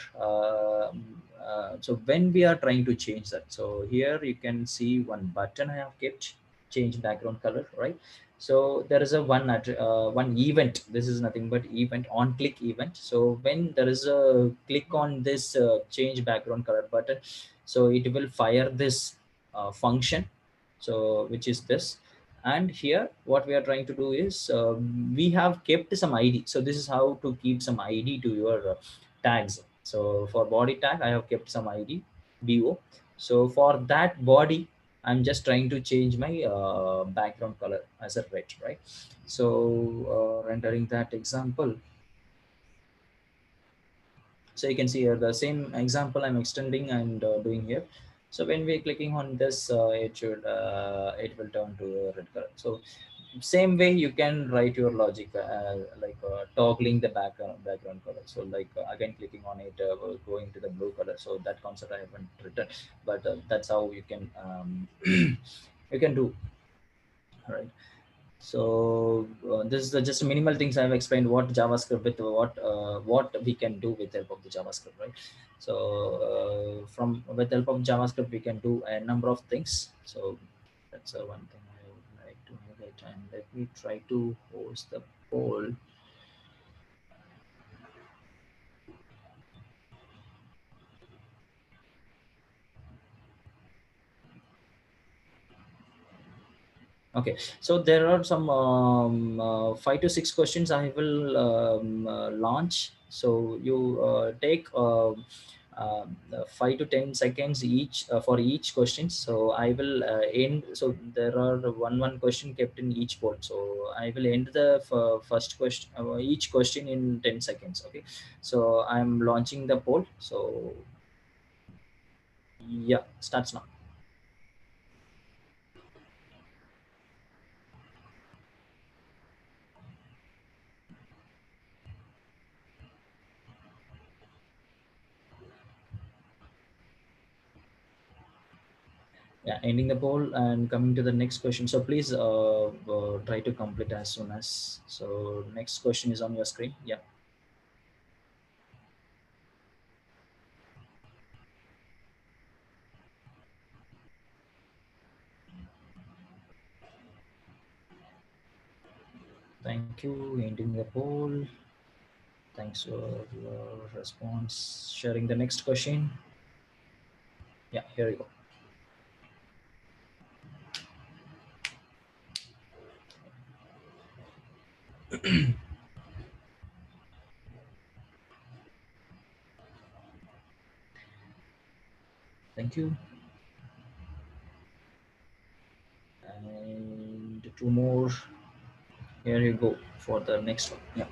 So when we are trying to change that, so here you can see one button I have kept, change background color, right? So there is a one event. This is nothing but event, on click event. So when there is a click on this change background color button, so it will fire this function, so which is this. And here what we are trying to do is we have kept some ID. So this is how to keep some ID to your tags. So for body tag, I have kept some ID bo. So for that body, I'm just trying to change my background color as a red, right? So rendering that example. So you can see here the same example I'm extending and doing here. So when we're clicking on this, it will turn to a red color. So same way you can write your logic, like toggling the background color. So like again clicking on it, going to the blue color. So that concept I haven't written, but that's how you can you can do, right? So this is just minimal things I've explained what JavaScript with what we can do with help of the JavaScript, right? So from with help of JavaScript we can do a number of things. So that's one thing I would like to highlight, and let me try to host the poll. Okay, so there are some 5 to 6 questions I will launch. So you take 5 to 10 seconds each for each question. So I will end. So there are one question kept in each poll. So I will end the first question, each question in 10 seconds. Okay, so I'm launching the poll. So yeah, starts now. Yeah, ending the poll and coming to the next question. So please try to complete as soon as. So next question is on your screen. Yeah. Thank you. Ending the poll. Thanks for your response. Sharing the next question. Yeah, here you go. Thank you. And two more. Here you go for the next one. Yeah.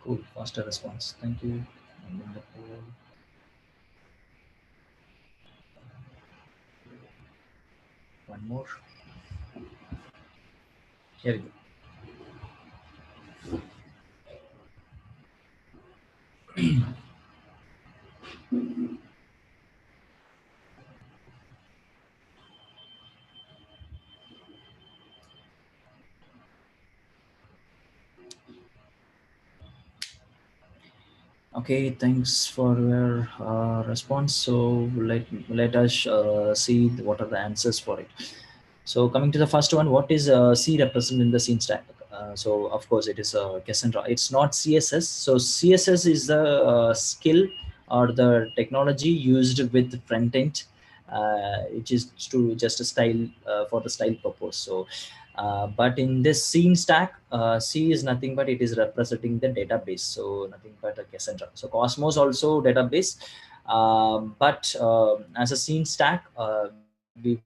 Cool. Faster response. Thank you. Ending the poll. One more. Here you go. Okay, thanks for your response. So let us see what are the answers for it. So coming to the first one, what is C represent in the scene stack? So of course it is Cassandra. It's not CSS. So CSS is the skill or the technology used with front end, which is to just a style for the style purpose. So but in this scene stack, C is nothing but it is representing the database. So nothing but a Cassandra. So Cosmos also database, but as a scene stack, we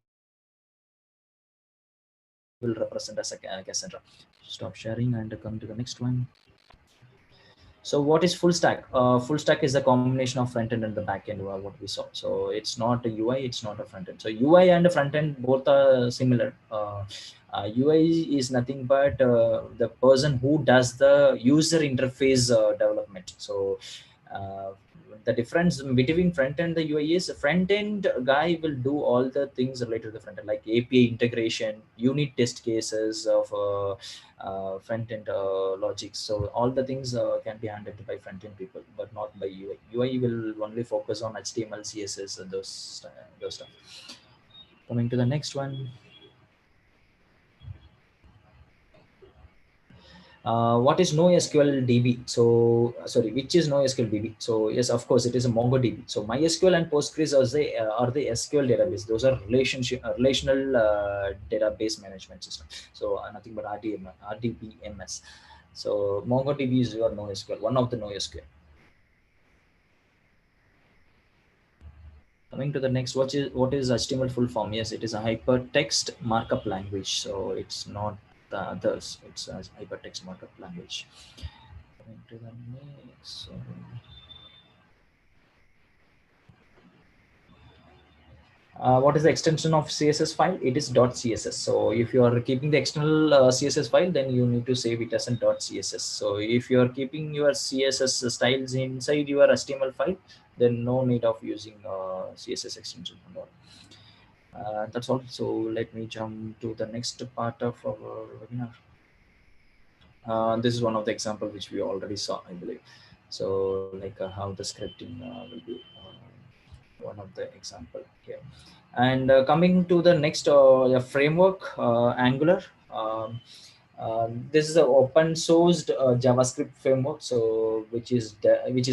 will represent as a Cassandra. Stop sharing and come to the next one. So what is full stack? Full stack is a combination of front end and the back end, what we saw. So it's not a UI, it's not a front end. So UI and front end both are similar. UI is nothing but the person who does the user interface development. So uh, the difference between front end and the UI is front end guy will do all the things related to the front end, like API integration, unit test cases of front end logic. So all the things can be handled by front end people, but not by UI. UI will only focus on HTML, CSS, and those stuff. Coming to the next one. What is NoSQLDB? So sorry, which is NoSQLDB? So yes, of course, it is a MongoDB. So MySQL and Postgres are the SQL database. Those are relational database management system. So nothing but RDBMS. So MongoDB is your NoSQL, one of the NoSQL. Coming to the next, what is HTML full form? Yes, it is a hypertext markup language. So it's not the others. It's a hypertext markup language. Coming to the next. What is the extension of CSS file? It is .css. So if you are keeping the external CSS file, then you need to save it as a .css. So if you are keeping your CSS styles inside your HTML file, then no need of using CSS extension. That's all. So let me jump to the next part of our webinar. This is one of the example which we already saw, I believe. So like how the scripting will be one of the example here. And coming to the next framework, Angular. This is an open sourced JavaScript framework, so which is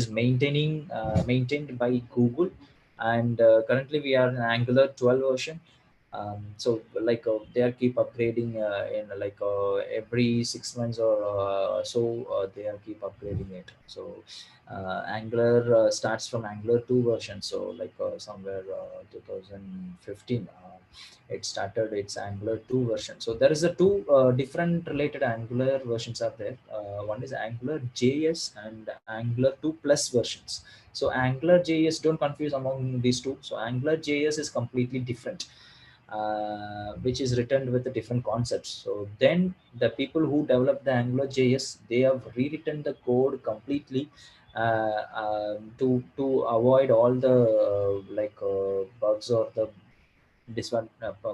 maintained by Google, and currently we are in Angular 12 version. So like they are keep upgrading in like every 6 months or so they are keep upgrading it. So Angular starts from Angular 2 version, so like somewhere 2015 it started its Angular 2 version. So there is a two different related Angular versions are there. One is Angular JS and Angular 2 plus versions. So Angular JS, don't confuse among these two. So Angular JS is completely different, which is written with the different concepts. So then the people who develop the Angular JS, they have rewritten the code completely to avoid all the bugs or the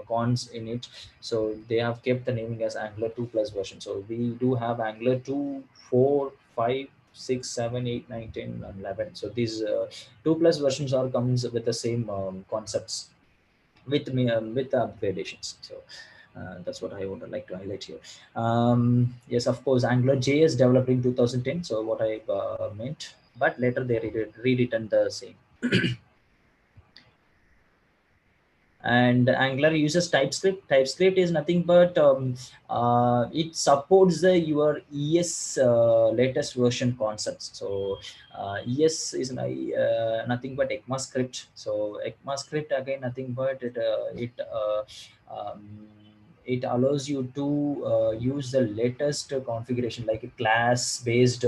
cons in it. So they have kept the naming as Angular 2 plus version. So we do have Angular 2, 4, 5, 6, 7, 8, 9, 10, and 11. So these 2 plus versions are comes with the same concepts with me with the upgradations. So that's what I would like to highlight here. Yes, of course, Angular JS developed in 2010. So what I meant, but later they rewritten the same. And Angular uses TypeScript. TypeScript is nothing but it supports the your ES latest version concepts. So ES is nothing but ECMAScript. So ECMAScript again nothing but it allows you to use the latest configuration like a class based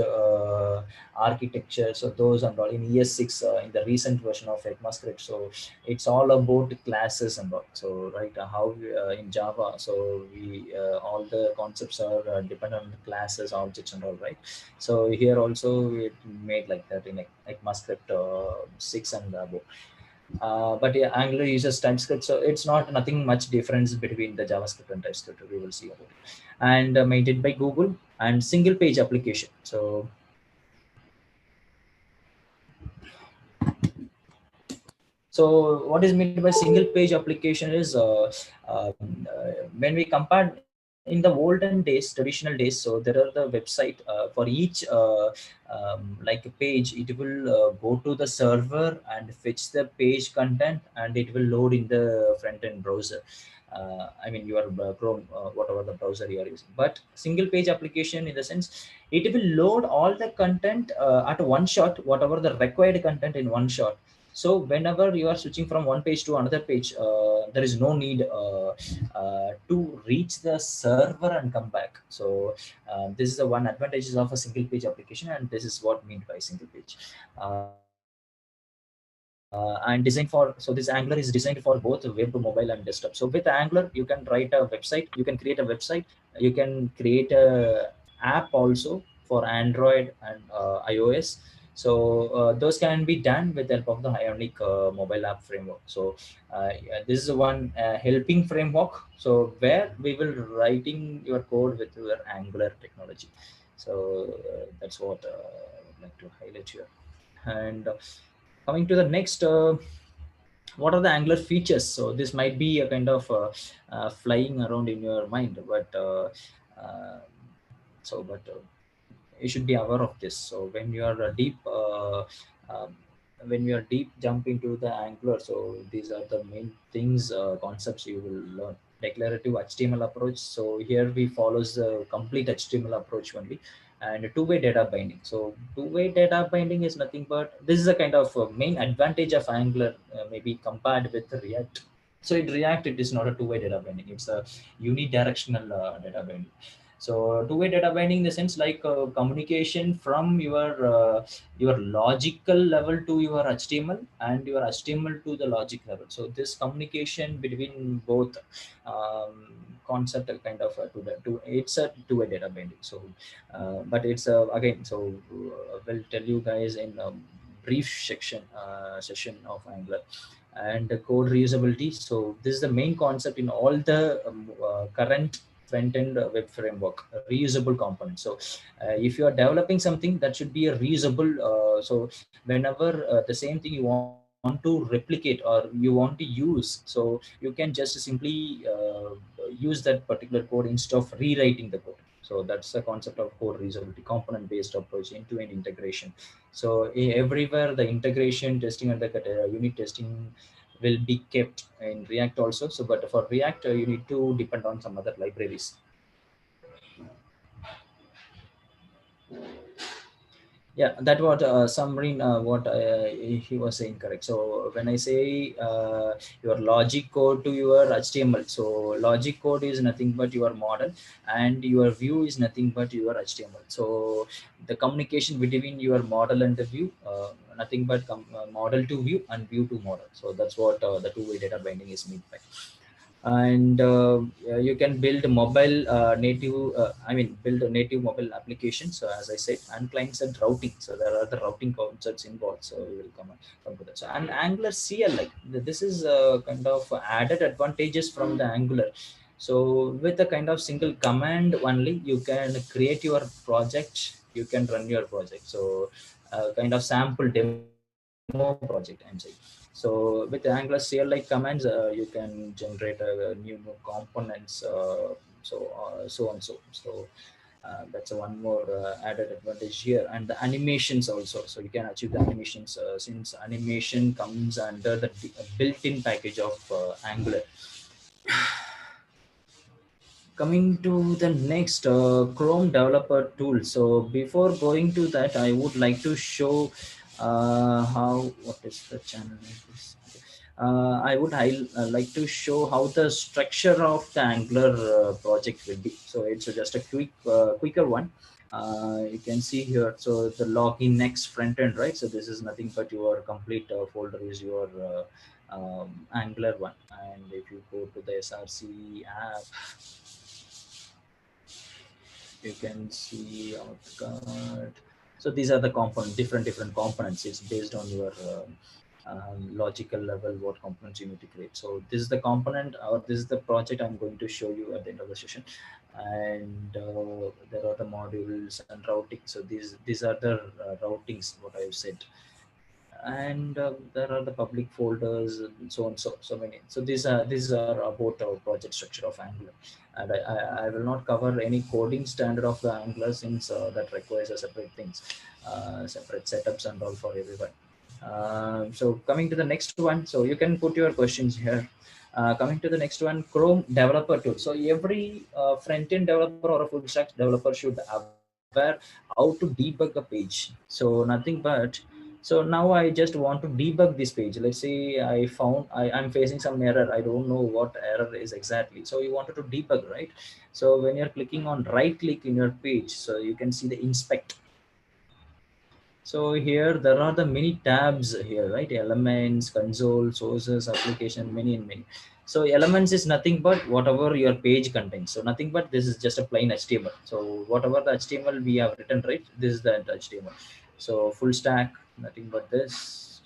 architecture. So those are all in ES6 in the recent version of ECMAScript. So it's all about classes and all. So right, how in Java, so we all the concepts are dependent on the classes, objects and all, right? So here also it made like that in ECMAScript 6 and above. But yeah, Angular uses TypeScript, so it's not nothing much difference between the JavaScript and TypeScript. We will see about it. And maintained by Google, and single page application. So what is meant by single page application is when we compare in the olden days, traditional days, so there are the website for each like a page, it will go to the server and fetch the page content, and it will load in the front end browser. I mean your Chrome, whatever the browser you are using. But single page application, in the sense, it will load all the content at one shot, whatever the required content in one shot. So whenever you are switching from one page to another page, there is no need to reach the server and come back. So this is the one advantages of a single page application, and this is what meant by single page. And designed for, so this Angular is designed for both web, mobile and desktop. So with Angular you can write a website, you can create a website, you can create a app also for Android and iOS. So those can be done with the help of the Ionic mobile app framework. So yeah, this is one helping framework, so where we will writing your code with your Angular technology. So that's what I would like to highlight here. And coming to the next, what are the Angular features? So this might be a kind of flying around in your mind, but So, but you should be aware of this. So when you are deep jump into the Angular, so these are the main things, concepts you will learn. Declarative HTML approach. So here we follows the complete HTML approach only, and two-way data binding. So two-way data binding is nothing but, this is a kind of main advantage of Angular, maybe compared with React. So in React, it is not a two-way data binding; it's a unidirectional data binding. So two-way data binding in the sense like communication from your logical level to your HTML, and your HTML to the logic level. So this communication between both concept kind of it's a two-way data binding. So but it's again, so we'll tell you guys in a brief session of Angular. And code reusability. So this is the main concept in all the current front-end web framework, reusable components. So if you are developing something, that should be a reusable, so whenever the same thing you want to replicate or you want to use, so you can just simply use that particular code instead of rewriting the code. So that's the concept of code reusability, component based approach, end-to-end integration. So everywhere the integration testing and the unit testing will be kept in React also. So but for React, you need to depend on some other libraries. Yeah, that what submarine, what he was saying correct. So when I say your logic code to your HTML, so logic code is nothing but your model, and your view is nothing but your HTML. So the communication between your model and the view, nothing but model to view and view to model. So that's what the two-way data binding is meant by. And you can build mobile native build a native mobile application. So as I said, and client-side routing, so there are the routing concepts involved, so we will come to that. So, and Angular CLI, this is kind of added advantages from the Angular. So with a kind of single command only, you can create your project, you can run your project. So kind of sample demo project, I'm saying. So with the Angular CLI commands, you can generate new components, so and so. So that's one more added advantage here. And the animations also, so you can achieve the animations, since animation comes under the built-in package of Angular. Coming to the next, Chrome developer tool. So before going to that, I would like to show what is the channel like this? I would like to show how the structure of the Angular project will be. So it's just a quicker one. You can see here, so the login next front end, right? So this is nothing but your complete folder is your Angular one. And if you go to the SRC app, you can see outcard. So these are the different components. It's based on your logical level, what components you need to create. So this is the component, or this is the project I'm going to show you at the end of the session. And there are the modules and routing. So these are the routings, what I've said. And there are the public folders, and so on, so many. So these are about our project structure of Angular. And I will not cover any coding standard of the Angular, since that requires a separate things, separate setups and all for everyone. So coming to the next one, so you can put your questions here. Coming to the next one, Chrome developer tool. So every front-end developer or a full stack developer should aware how to debug a page. So nothing but, so now I just want to debug this page. Let's say I'm facing some error. I don't know what error is exactly. So you wanted to debug, right? So when you're clicking on right click in your page, so you can see the inspect. So here there are the many tabs here, right? Elements, console, sources, application, many and many. So elements is nothing but whatever your page contains. So nothing but this is just a plain HTML. So whatever the HTML we have written, right? This is the HTML. So full stack, nothing but this,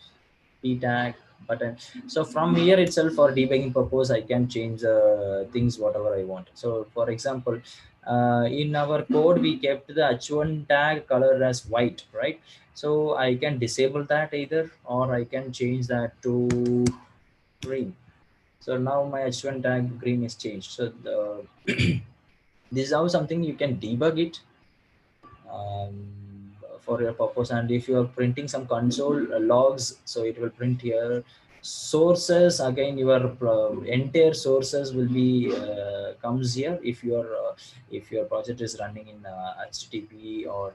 p tag, button. So from here itself, for debugging purpose, I can change things whatever I want. So for example, in our code we kept the h1 tag color as white, right? So I can disable that either, or I can change that to green. So now my h1 tag green is changed. So this is how something you can debug it. for your purpose. And if you are printing some console logs, so it will print here. Sources, again, your entire sources will be comes here if your project is running in HTTP or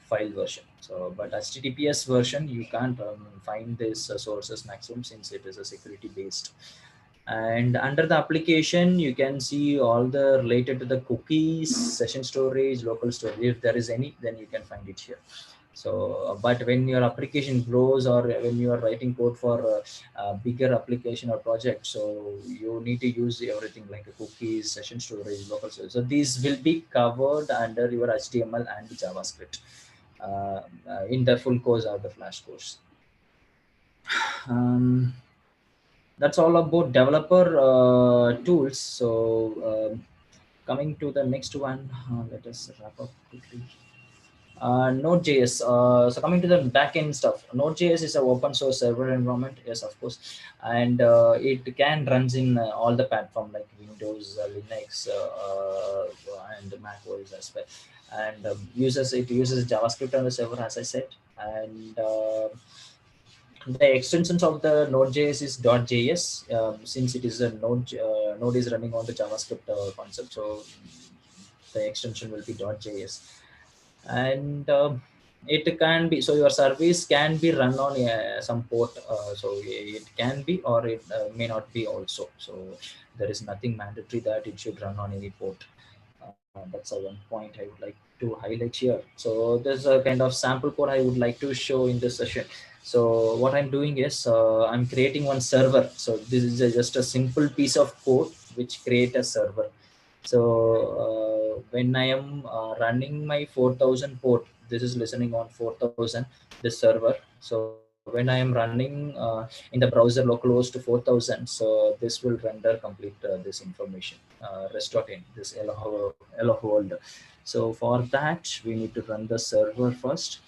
file version. So but HTTPS version, you can't find this sources maximum, since it is a security based. And under the application, you can see all the related to the cookies, session storage, local storage. If there is any, then you can find it here. So but when your application grows, or when you are writing code for a bigger application or project, so you need to use everything like cookies, session storage, local storage. So these will be covered under your HTML and JavaScript in the full course or the flash course. That's all about developer tools. So coming to the next one, let us wrap up quickly. Node.js. So coming to the backend stuff, Node.js is an open source server environment, yes, of course, and it can runs in all the platform like Windows, Linux, and Mac OS as well. And it uses JavaScript on the server, as I said, and the extensions of the Node.js is .js, since it is a Node is running on the JavaScript concept, so the extension will be .js. And it can be, so your service can be run on some port, so it can be, or it may not be also. So there is nothing mandatory that it should run on any port. That's a one point I would like to highlight here. So there's a kind of sample code I would like to show in this session. So what I'm doing is I'm creating one server. So this is just a simple piece of code which create a server. So when I am running my 4000 port, this is listening on 4000, this server. So when I am running in the browser localhost 4000, so this will render complete this information, rest.in, this hello world. So for that, we need to run the server first.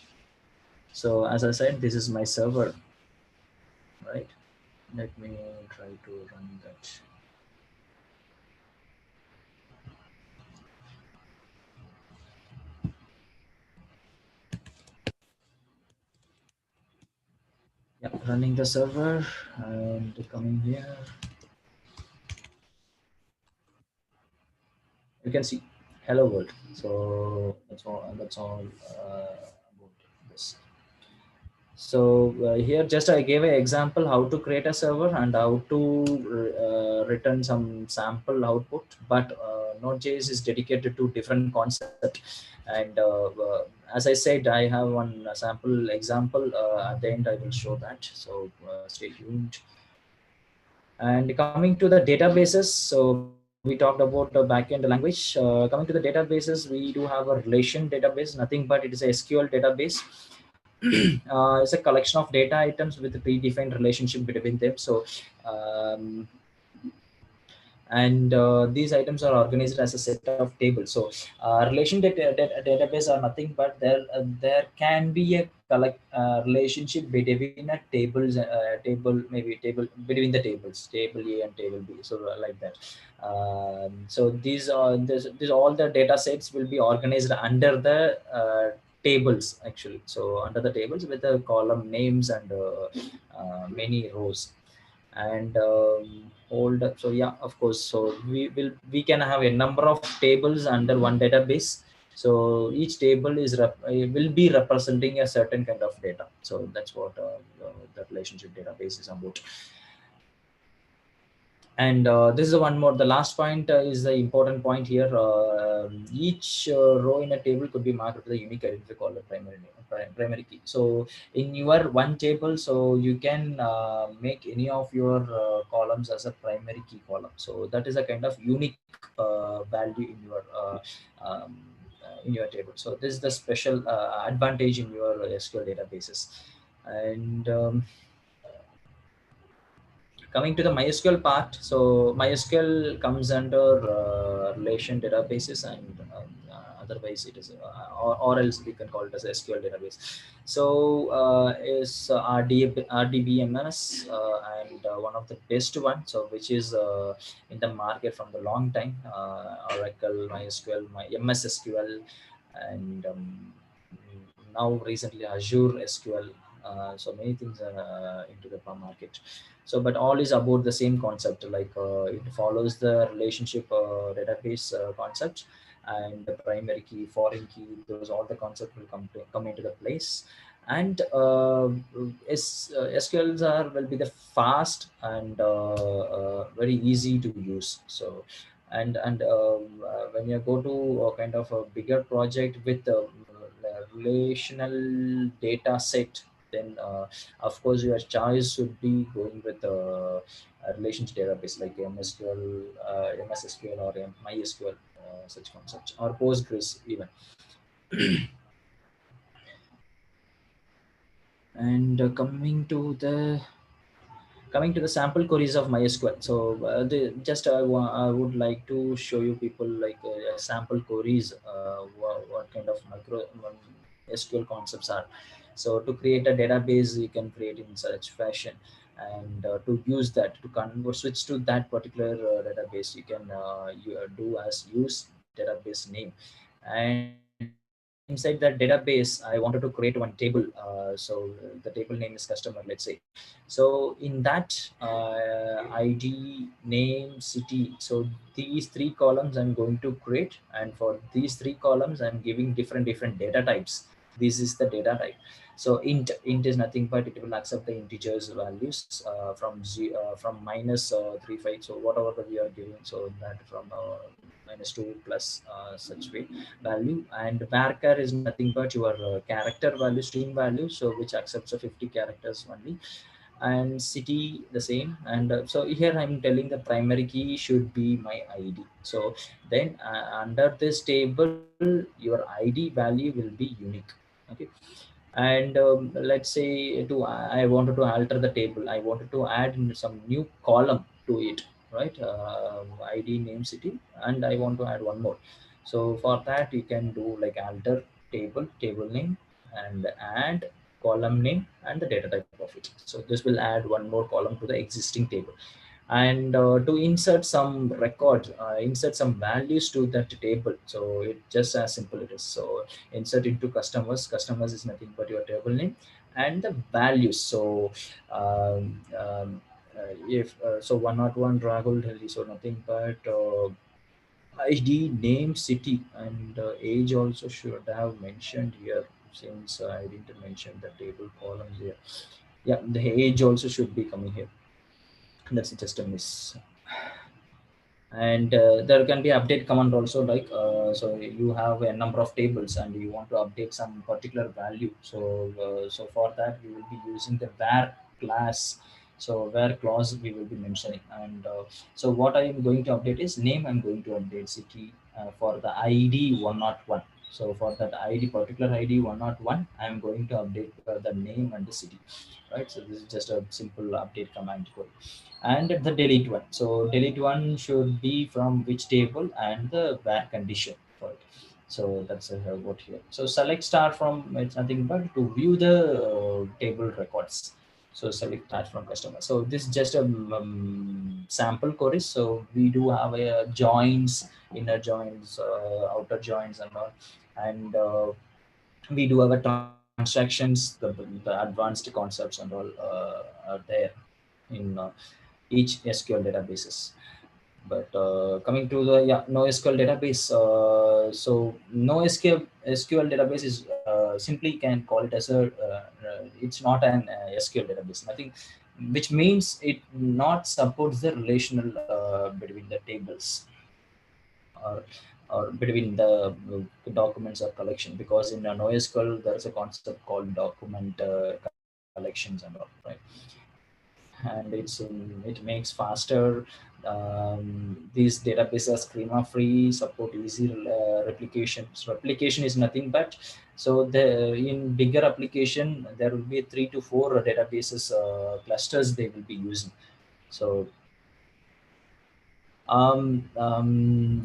So as I said, this is my server, right? Let me try to run that. Yeah, running the server and coming here. You can see hello world. So that's all about this. So here just I gave an example how to create a server and how to return some sample output, but Node.js is dedicated to different concept. And as I said, I have one sample example. At the end I will show that, so stay tuned. And coming to the databases, so we talked about the backend language. Coming to the databases, we do have a relation database, nothing but it is a SQL database. It's a collection of data items with a predefined relationship between them. So and these items are organized as a set of tables. So relation database are nothing but there can be a relationship between a table, maybe table between the tables, table A and table B, so like that. So these all the data sets will be organized under the tables actually. So under the tables with the column names and many rows. And hold up, so yeah, of course, so we can have a number of tables under one database. So each table will be representing a certain kind of data. So that's what the relationship database is about. And this is one more, the last point is the important point here. Each row in a table could be marked with a unique identifier called a primary key. So in your one table, so you can make any of your columns as a primary key column. So that is a kind of unique value in your table. So this is the special advantage in your SQL databases. And coming to the MySQL part, so MySQL comes under relation databases, and otherwise it is, or else we can call it as SQL database. So is RDBMS and one of the best one, so which is in the market from the long time, Oracle, MySQL, MS SQL, and now recently Azure SQL. So many things are into the market. So, but all is about the same concept. Like it follows the relationship database concept, and the primary key, foreign key. Those all the concepts will come into the place. And SQLs will be the fast and very easy to use. So, and when you go to a kind of a bigger project with a relational data set, then of course your choice should be going with a relations database like MSQL, MSSQL or MySQL, such concepts, or Postgres even. And coming to the sample queries of MySQL. So I would like to show you people like sample queries, what kind of SQL concepts are. So to create a database, you can create in such fashion, and to use that, to convert, switch to that particular database, you can do as use database name. And inside that database, I wanted to create one table. So the table name is customer, let's say. So in that ID, name, city, so these three columns I'm going to create, and for these three columns I'm giving different data types. This is the data type. So int is nothing but it will accept the integers values from minus 35. So whatever that we are giving, so that from -2 plus such way value. And varchar is nothing but your character value, string value, so which accepts 50 characters only. And city the same. And so here I'm telling the primary key should be my ID. So then under this table your ID value will be unique. Okay. And let's say I wanted to alter the table, I wanted to add in some new column to it, right? ID, name, city, and I want to add one more. So for that you can do like alter table name, and add column name and the data type of it. So this will add one more column to the existing table. And to insert some record, insert some values to that table. So it just as simple it is. So insert into customers is nothing but your table name and the values. So if so 101 Rahul Delhi, so nothing but ID, name, city, and age also should have mentioned here, since I didn't mention the table columns here. Yeah, the age also should be coming here. That's just a miss. And there can be update command also, like so you have a number of tables and you want to update some particular value. So for that we will be using the var class. So where clause we will be mentioning. And so what I am going to update is name. I'm going to update city for the ID 101. So for that ID, particular ID 101, I'm going to update the name and the city, right? So this is just a simple update command code. And the delete one. So delete one should be from which table and the where condition for it. So that's what here. So select star from, it's nothing but to view the table records. So select start from customer. So this is just a sample query. So we do have a joins, inner joins, outer joins and all. And we do have a transactions, the advanced concepts and all are there in each SQL databases. But coming to the NoSQL database, so NoSQL database is simply can call it as it's not an SQL database, nothing, which means it not supports the relational between the tables, or between the documents or collection, because in a NoSQL there is a concept called document collections and all, right? And it makes faster. These databases schema free, support easy replications. Replication is nothing but, so the in bigger application there will be 3 to 4 databases clusters they will be using. So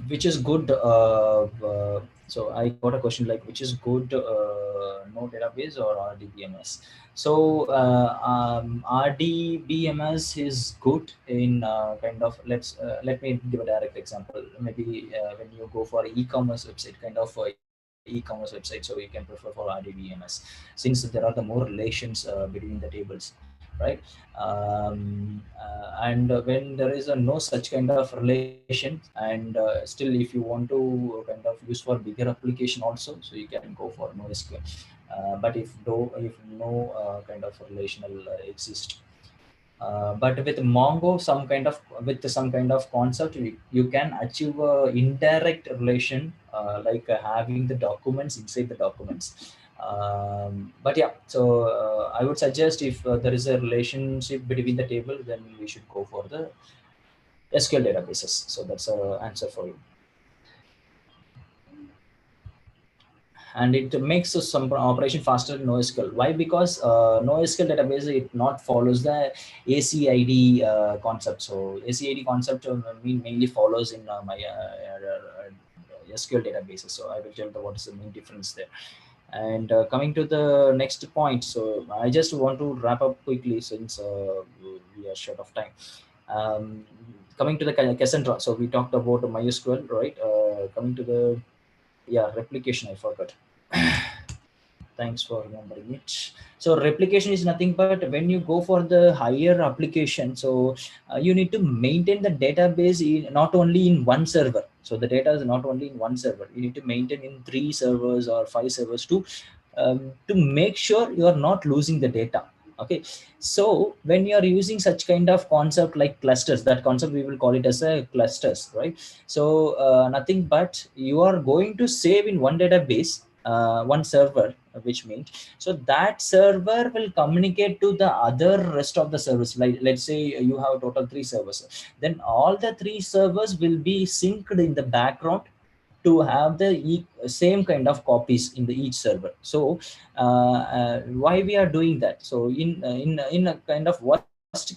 which is good, so I got a question like, which is good, no database or RDBMS? So RDBMS is good in kind of, let me give a direct example. Maybe when you go for e-commerce website, kind of e-commerce website, so you can prefer for RDBMS, since there are the more relations between the tables, right? And when there is no such kind of relation, and still if you want to kind of use for bigger application also, so you can go for NoSQL. But if no kind of relational exists. But with Mongo, some kind of concept, you can achieve a indirect relation, like having the documents inside the documents. But yeah, so I would suggest if there is a relationship between the table, then we should go for the SQL databases. So that's an answer for you. And it makes some operation faster in NoSQL. Why? Because NoSQL database, it not follows the ACID concept. So ACID concept mainly follows in my SQL databases. So I will tell what is the main difference there. And coming to the next point, so I just want to wrap up quickly since we are short of time. Coming to the Cassandra, so we talked about MySQL, right? Coming to the replication, I forgot. Thanks for remembering it. So replication is nothing but when you go for the higher application, so you need to maintain the database not only in one server. So the data is not only in one server. You need to maintain in 3 servers or 5 servers to make sure you are not losing the data. Okay, so when you are using such kind of concept like clusters, that concept we will call it as a clusters, right? So nothing but you are going to save in one database, one server, which means so that server will communicate to the other rest of the servers. Like let's say you have total 3 servers, then all the 3 servers will be synced in the background to have the same kind of copies in the each server. So why we are doing that? So in a kind of worst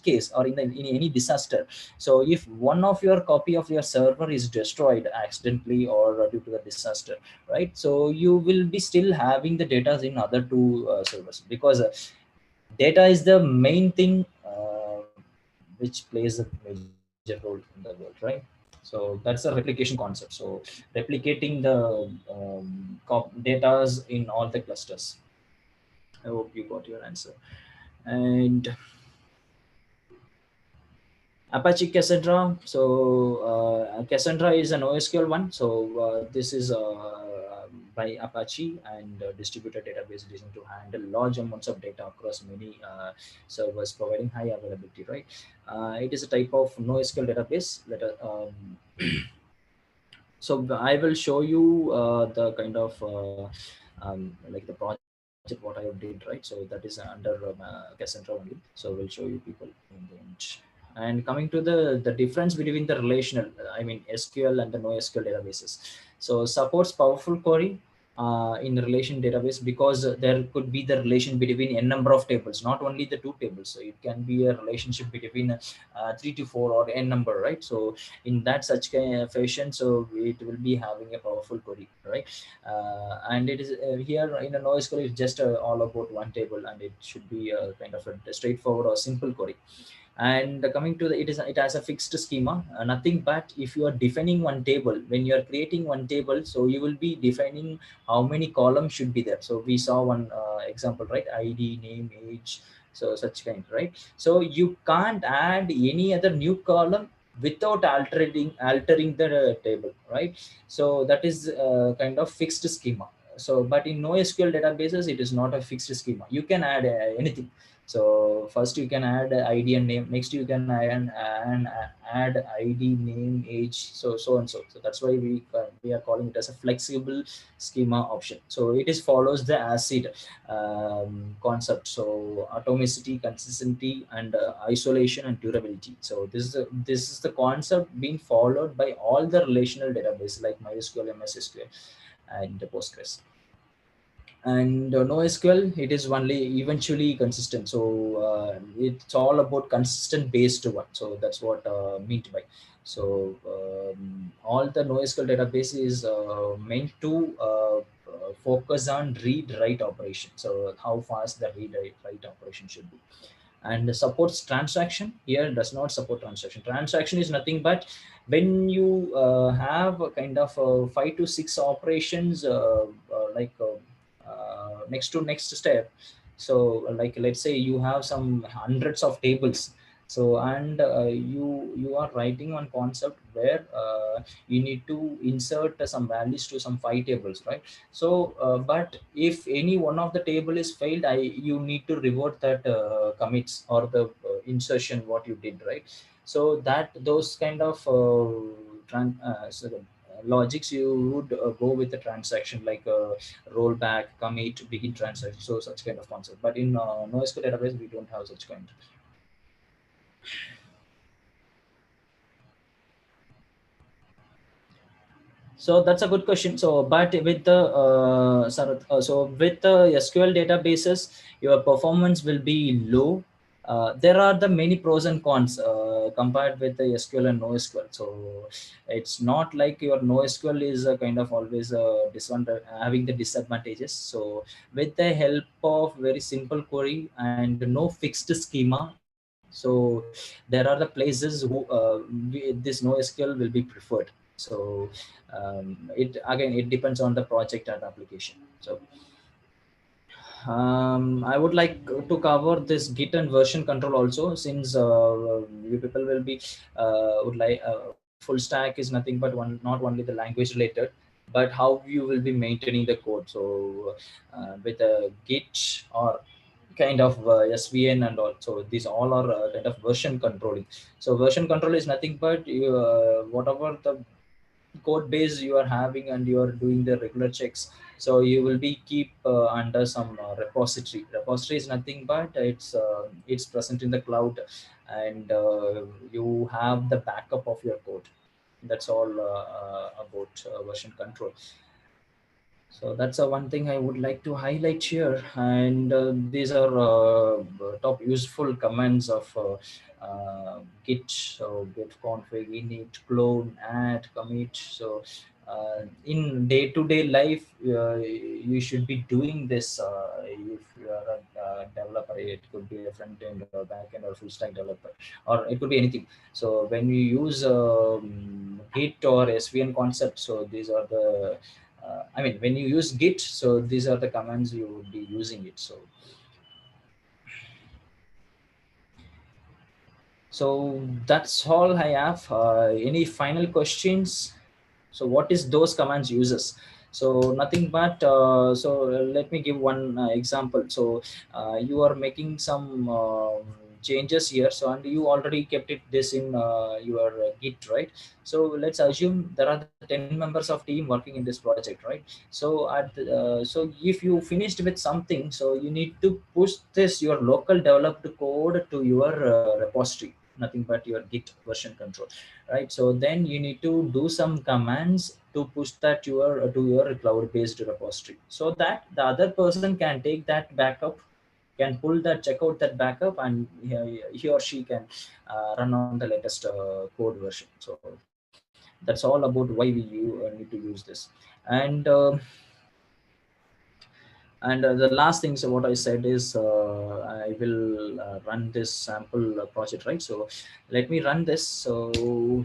case, or in any disaster, so if one of your copy of your server is destroyed accidentally or due to the disaster, right, so you will be still having the data in other 2 servers, because data is the main thing which plays a major role in the world, right? So that's a replication concept. So replicating the datas in all the clusters. I hope you got your answer. And Apache Cassandra. So Cassandra is an NoSQL one. So this is by Apache, and distributed database designed to handle large amounts of data across many servers, providing high availability. Right. It is a type of NoSQL database. So I will show you the kind of like the project what I did, right? So that is under Cassandra only. So we'll show you people in the end. And coming to the difference between the relational, I mean SQL and the NoSQL databases. So supports powerful query in the relation database, because there could be the relation between n number of tables, not only the 2 tables. So it can be a relationship between 3 to 4 or n number, right? So in that such kind of fashion, so it will be having a powerful query, right? And it is here in a NoSQL, it's just all about one table, and it should be a kind of a straightforward or simple query. And coming to it has a fixed schema, nothing but if you are defining one table, when you are creating one table, so you will be defining how many columns should be there. So we saw one example, right? ID, name, age, so such kind, right? So you can't add any other new column without altering the table, right? So that is kind of fixed schema. So but in NoSQL databases, it is not a fixed schema. You can add anything. So first you can add ID and name, next you can add ID, name, age, so and so. So that's why we are calling it as a flexible schema option. So it is follows the ACID concept. So atomicity, consistency, and isolation and durability. So this is the concept being followed by all the relational databases like MySQL, MS SQL, and Postgres. And NoSQL, it is only eventually consistent. So it's all about consistent based one. So that's what meant by. So all the NoSQL database is meant to focus on read-write operation. So how fast the read-write operation should be. And supports transaction. Here does not support transaction. Transaction is nothing but when you have a kind of 5 to 6 operations next step. So like let's say you have some hundreds of tables, so and you are writing one concept where you need to insert some values to some 5 tables, right? So but if any one of the table is failed, you need to revert that commits or the insertion what you did, right? So that those kind of logics you would go with the transaction like rollback, commit, begin transaction, so such kind of concept. But in NoSQL database we don't have such kind. So that's a good question. So, but with the so with the SQL databases, your performance will be low. There are the many pros and cons compared with the SQL and NoSQL. So it's not like your NoSQL is a kind of always having the disadvantages. So with the help of very simple query and no fixed schema, so there are the places who this NoSQL will be preferred. So it again, it depends on the project and application. So I would like to cover this Git and version control also, since you people will be would like full stack is nothing but not only the language related, but how you will be maintaining the code. So with a Git or kind of SVN and also these all are kind of version controlling. So version control is nothing but whatever the code base you are having and you are doing the regular checks, so you will be keep under some repository is nothing but it's present in the cloud, and you have the backup of your code. That's all about version control. So that's one thing I would like to highlight here. And these are top useful commands of Git. So git config, init, clone, add, commit. So in day-to-day life, you should be doing this. If you are a developer, it could be a front-end or back-end or full-stack developer, or it could be anything. So when you use Git or SVN concept, so these are the I mean, when you use Git, so these are the commands you would be using it. So that's all I have. Any final questions? So what is those commands uses? So nothing but let me give one example. So you are making some changes here, so and you already kept it this in your Git, right? So let's assume there are the 10 members of team working in this project, right? So so if you finished with something, so you need to push this your local developed code to your repository, nothing but your Git version control, right? So then you need to do some commands to push that to your cloud based repository, so that the other person can take that backup, can pull that, check out that backup, and he or she can run on the latest code version. So that's all about why we need to use this. And the last thing, so what I said is I will run this sample project, right? So let me run this. So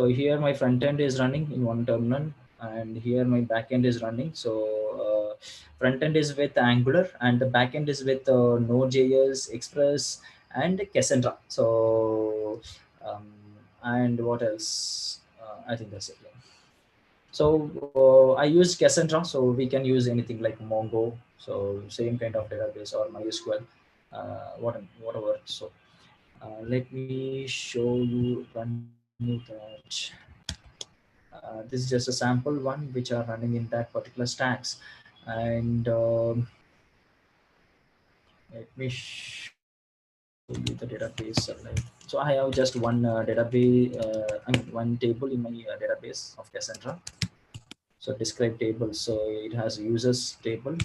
here my front end is running in one terminal, and here my back end is running. So front end is with Angular, and the back end is with Node.js, Express, and Cassandra. So um, and what else? I think that's it. Yeah. So I use Cassandra, so we can use anything like Mongo, so same kind of database, or MySQL, whatever. So let me show you, run you that. This is just a sample one which are running in that particular stacks. And let me show you the database. So I have just one database, one table in my database of Cassandra. So describe table, so it has users table.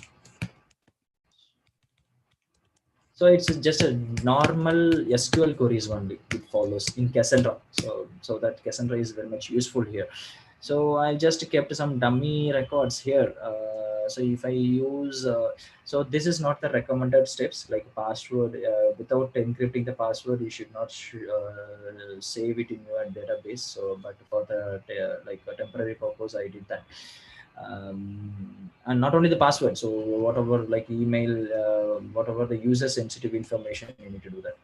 So it's just a normal SQL queries only it follows in Cassandra. So that Cassandra is very much useful here. So I just kept some dummy records here. So if I use so this is not the recommended steps, like password. Without encrypting the password, you should not save it in your database. So but for the like a temporary purpose, I did that. and not only the password, so whatever like email, whatever the user sensitive information, you need to do that.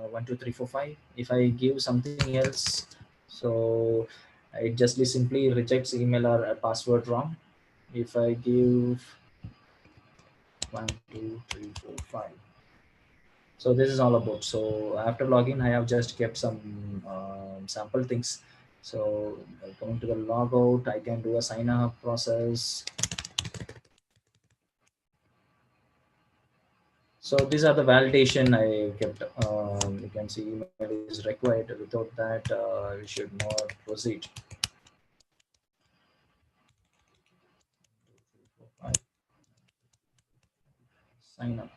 1 2 3 4 5. If I give something else, so it just simply rejects email or a password wrong. If I give 1 2 3 4 5, so this is all about. So after login, I have just kept some sample things. So coming to the logout, I can do a sign up process. So these are the validation I kept. You can see email is required. Without that, we should not proceed. Sign up.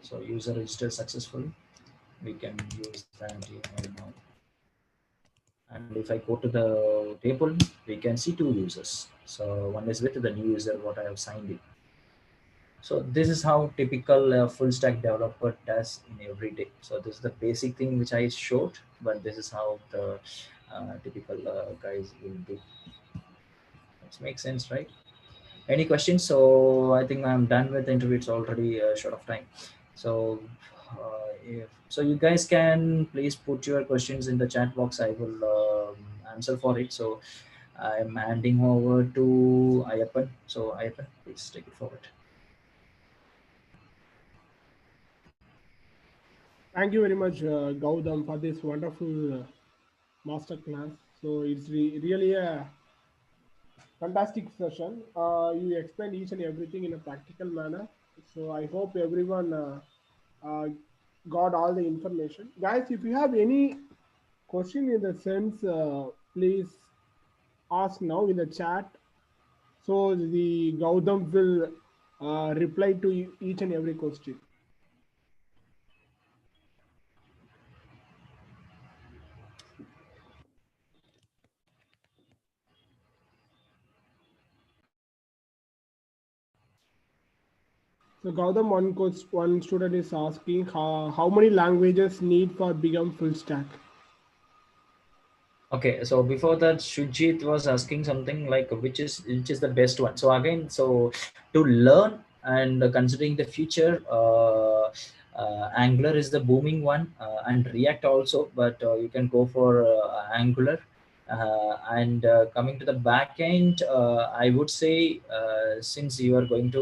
So user registered successfully. We can use that email now. And if I go to the table, we can see two users. So one is with the new user, what I have signed in. So this is how typical full stack developer does in every day. So this is the basic thing which I showed, but this is how the typical guys will do. It makes sense, right? Any questions? So I think I'm done with the interview. It's already short of time. So so you guys can please put your questions in the chat box. I will answer for it. So I'm handing over to Ayappan. So Ayappan, please take it forward. Thank you very much, Gautam, for this wonderful master class. So it's really a fantastic session. You explained each and everything in a practical manner. So I hope everyone uh, got all the information. Guys, if you have any question in the sense, please ask now in the chat. So the Gautam will reply to each and every question. So Gautam, one student is asking how many languages need for become full stack. Okay, so before that, Shujit was asking something like which is the best one. So again, so to learn and considering the future, Angular is the booming one, and React also, but you can go for Angular. And coming to the back end, I would say since you are going to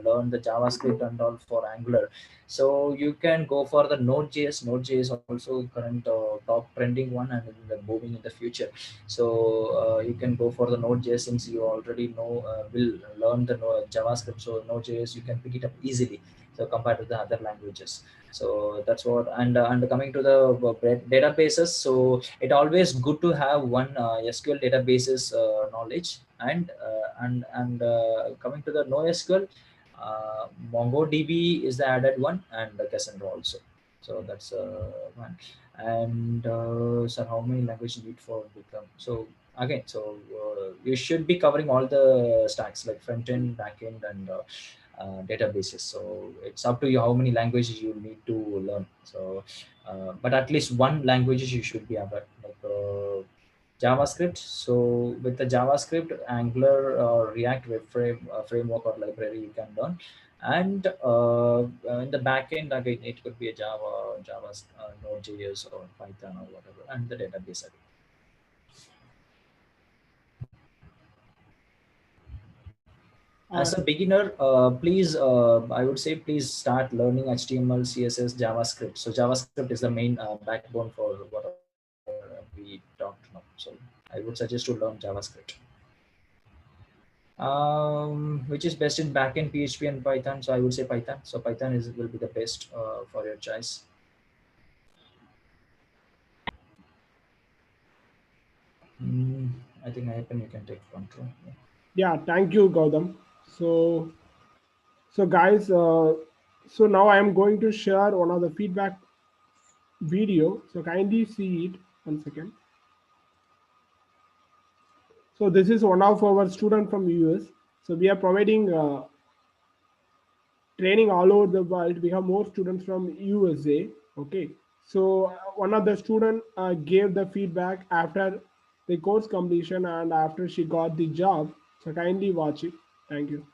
learn the JavaScript and all for Angular, so you can go for the Node.js. Node.js also current top trending one and booming in the future. So you can go for the Node.js since you already know will learn the JavaScript. So Node.js you can pick it up easily. So compared to the other languages. So that's what. And coming to the databases, so it always good to have one SQL databases knowledge. And coming to the NoSQL, MongoDB is the added one, and Cassandra also. So that's one. And so how many languages you need for become? So again, so you should be covering all the stacks like front end, back end, and databases. So it's up to you how many languages you need to learn. So but at least one languages you should be aware, like JavaScript. So with the JavaScript, Angular or React web framework or library you can learn. And in the backend, again, it could be a Java, Node.js or Python or whatever, and the database again. As a beginner, please, I would say, please start learning HTML, CSS, JavaScript. So JavaScript is the main backbone for whatever we talked now. So I would suggest to learn JavaScript. Which is best in backend, PHP and Python. So I would say Python. So Python will be the best for your choice. I think you can take control. Yeah, thank you, Gautam. So guys, so now I am going to share one of the feedback video. So kindly see it. 1 second. So this is one of our student from US. So we are providing training all over the world. We have more students from USA. Okay. So one of the student gave the feedback after the course completion and after she got the job. So kindly watch it. Thank you.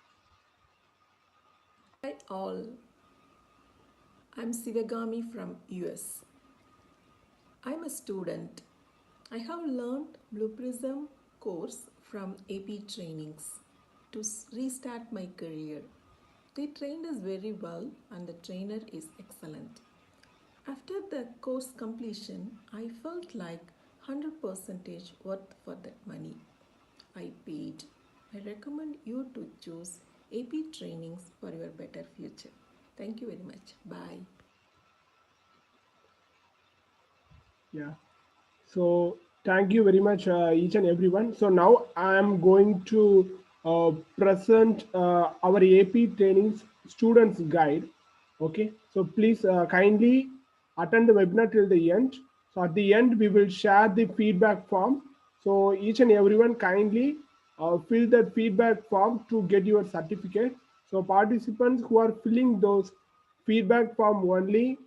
Hi all, I'm Sivagami from US. I'm a student. I have learned Blue Prism course from AP trainings to restart my career. They trained us very well and the trainer is excellent. After the course completion, I felt like 100% worth for that money I paid. I recommend you to choose AP trainings for your better future. Thank you very much. Bye. Yeah. So thank you very much, each and everyone. So now I am going to present our AP trainings students guide. Okay. So please kindly attend the webinar till the end. So at the end, we will share the feedback form. So each and everyone kindly fill that feedback form to get your certificate. So participants who are filling those feedback form only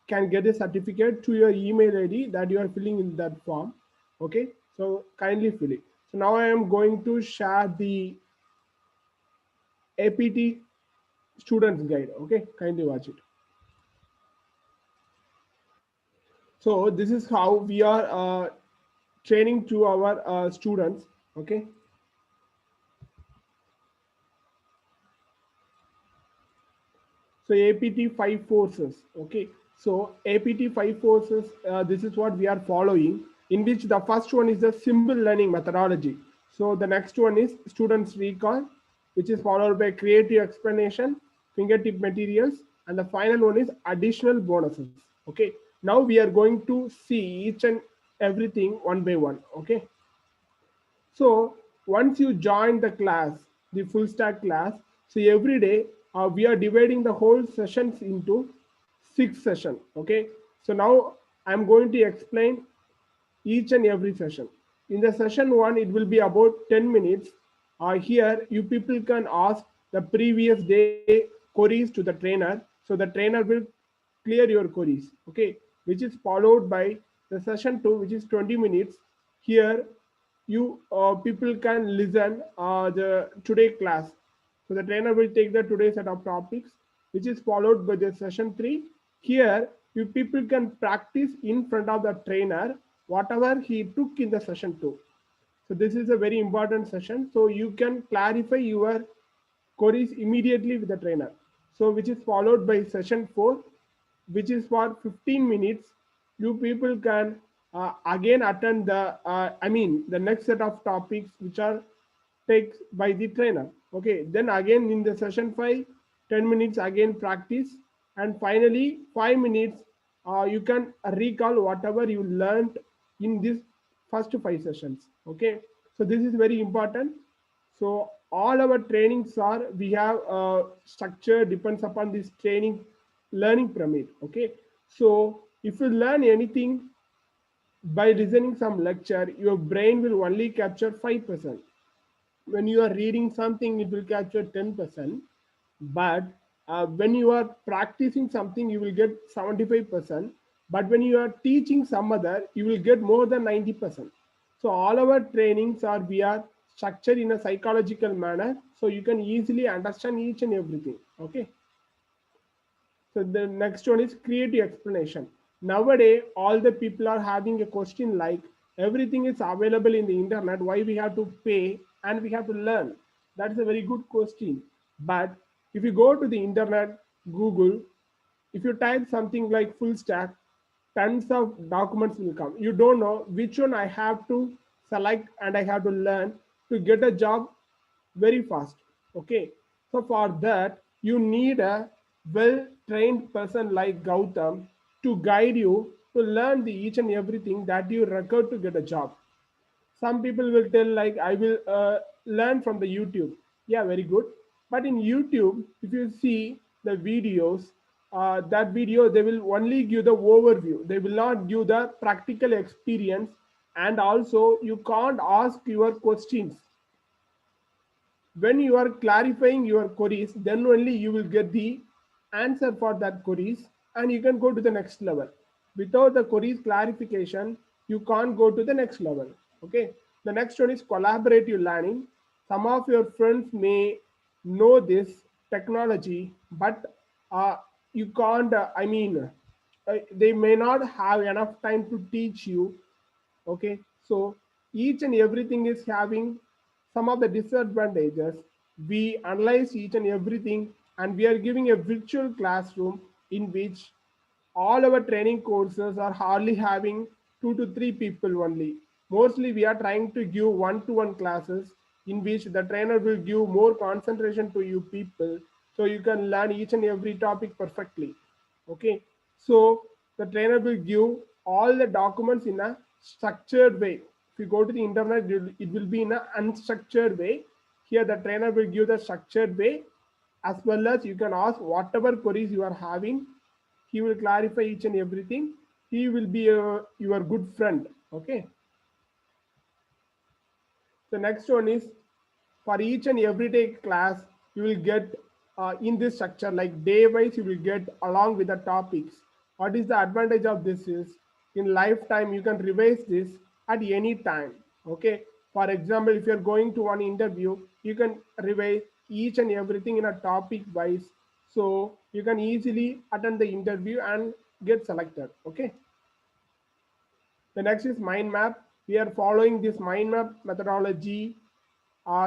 can get a certificate to your email ID that you are filling in that form. Okay, so kindly fill it. So now I am going to share the APT students guide. Okay, kindly watch it. So this is how we are training to our students. Okay. So APT 5 forces. Okay. So APT 5 forces, this is what we are following, in which the first one is the simple learning methodology. So the next one is students recall, which is followed by creative explanation, fingertip materials, and the final one is additional bonuses. Okay. Now we are going to see each and everything one by one. Okay. So once you join the class, the full stack class, so every day we are dividing the whole sessions into 6 sessions. Okay. So now I'm going to explain each and every session. In the session one, it will be about 10 minutes. Here, you people can ask the previous day queries to the trainer. So the trainer will clear your queries. Okay. Which is followed by the session two, which is 20 minutes. Here, you people can listen the today class. So the trainer will take the today set of topics, which is followed by the session three. Here, you people can practice in front of the trainer whatever he took in the session two. So this is a very important session. So you can clarify your queries immediately with the trainer. So which is followed by session four, which is for 15 minutes. You people can again attend the next set of topics which are takes by the trainer. Okay, then again in the session 5, 10 minutes again practice, and finally 5 minutes you can recall whatever you learned in this first 5 sessions. Okay, so this is very important. So all our trainings are, we have structure depends upon this training learning pyramid. Okay, so if you learn anything by listening some lecture, your brain will only capture 5%. When you are reading something, it will capture 10%. But when you are practicing something, you will get 75%. But when you are teaching some other, you will get more than 90%. So all our trainings are, we are structured in a psychological manner, so you can easily understand each and everything. Okay. So the next one is creative explanation. Nowadays, all the people are having a question like, everything is available in the internet, why we have to pay and we have to learn? That's a very good question. But if you go to the internet, Google, if you type something like full stack, tons of documents will come. You don't know which one I have to select and I have to learn to get a job very fast. Okay, so for that you need a well trained person like Gautam to guide you to learn the each and everything that you require to get a job. Some people will tell like, I will learn from the YouTube. Yeah, very good. But in YouTube, if you see the videos, that video, they will only give the overview, they will not give the practical experience. And also you can't ask your questions. When you are clarifying your queries, then only you will get the answer for that queries, and you can go to the next level. Without the queries clarification, you can't go to the next level. Okay, the next one is collaborative learning. some of your friends may know this technology, but you can't, they may not have enough time to teach you. Okay, so each and everything is having some of the disadvantages. We analyze each and everything, and we are giving a virtual classroom in which all our training courses are hardly having 2 to 3 people only. Mostly we are trying to give one-to-one classes in which the trainer will give more concentration to you people, so you can learn each and every topic perfectly. Okay, so the trainer will give all the documents in a structured way. If you go to the internet, it will be in an unstructured way. Here the trainer will give the structured way, as well as you can ask whatever queries you are having. He will clarify each and everything. He will be your good friend. Okay, the next one is, for each and every day class you will get in this structure, like day wise you will get along with the topics. What is the advantage of this is, in lifetime you can revise this at any time. Okay, for example, if you're going to one interview, you can revise each and everything in a topic wise, so you can easily attend the interview and get selected. Okay, the next is mind map. We are following this mind map methodology.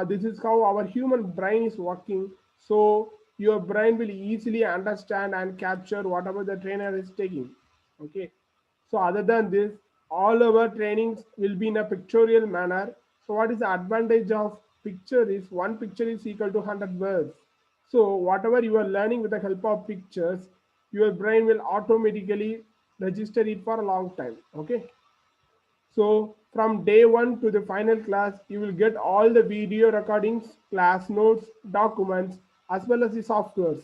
This is how our human brain is working. So your brain will easily understand and capture whatever the trainer is taking. Okay. So other than this, all our trainings will be in a pictorial manner. So what is the advantage of picture is, one picture is equal to 100 words. So whatever you are learning with the help of pictures, your brain will automatically register it for a long time. Okay. So from day one to the final class, you will get all the video recordings, class notes, documents, as well as the softwares.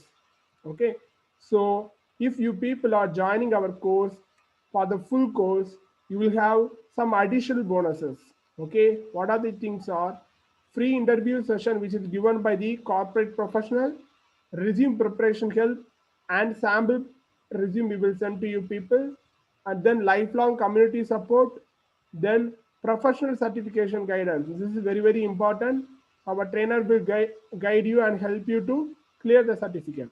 Okay. So if you people are joining our course for the full course, you will have some additional bonuses. Okay. What are the things are? Free interview session, which is given by the corporate professional, resume preparation help, and sample resume we will send to you people, and then lifelong community support, then professional certification guidance. This is very, very important. Our trainer will guide you and help you to clear the certificate.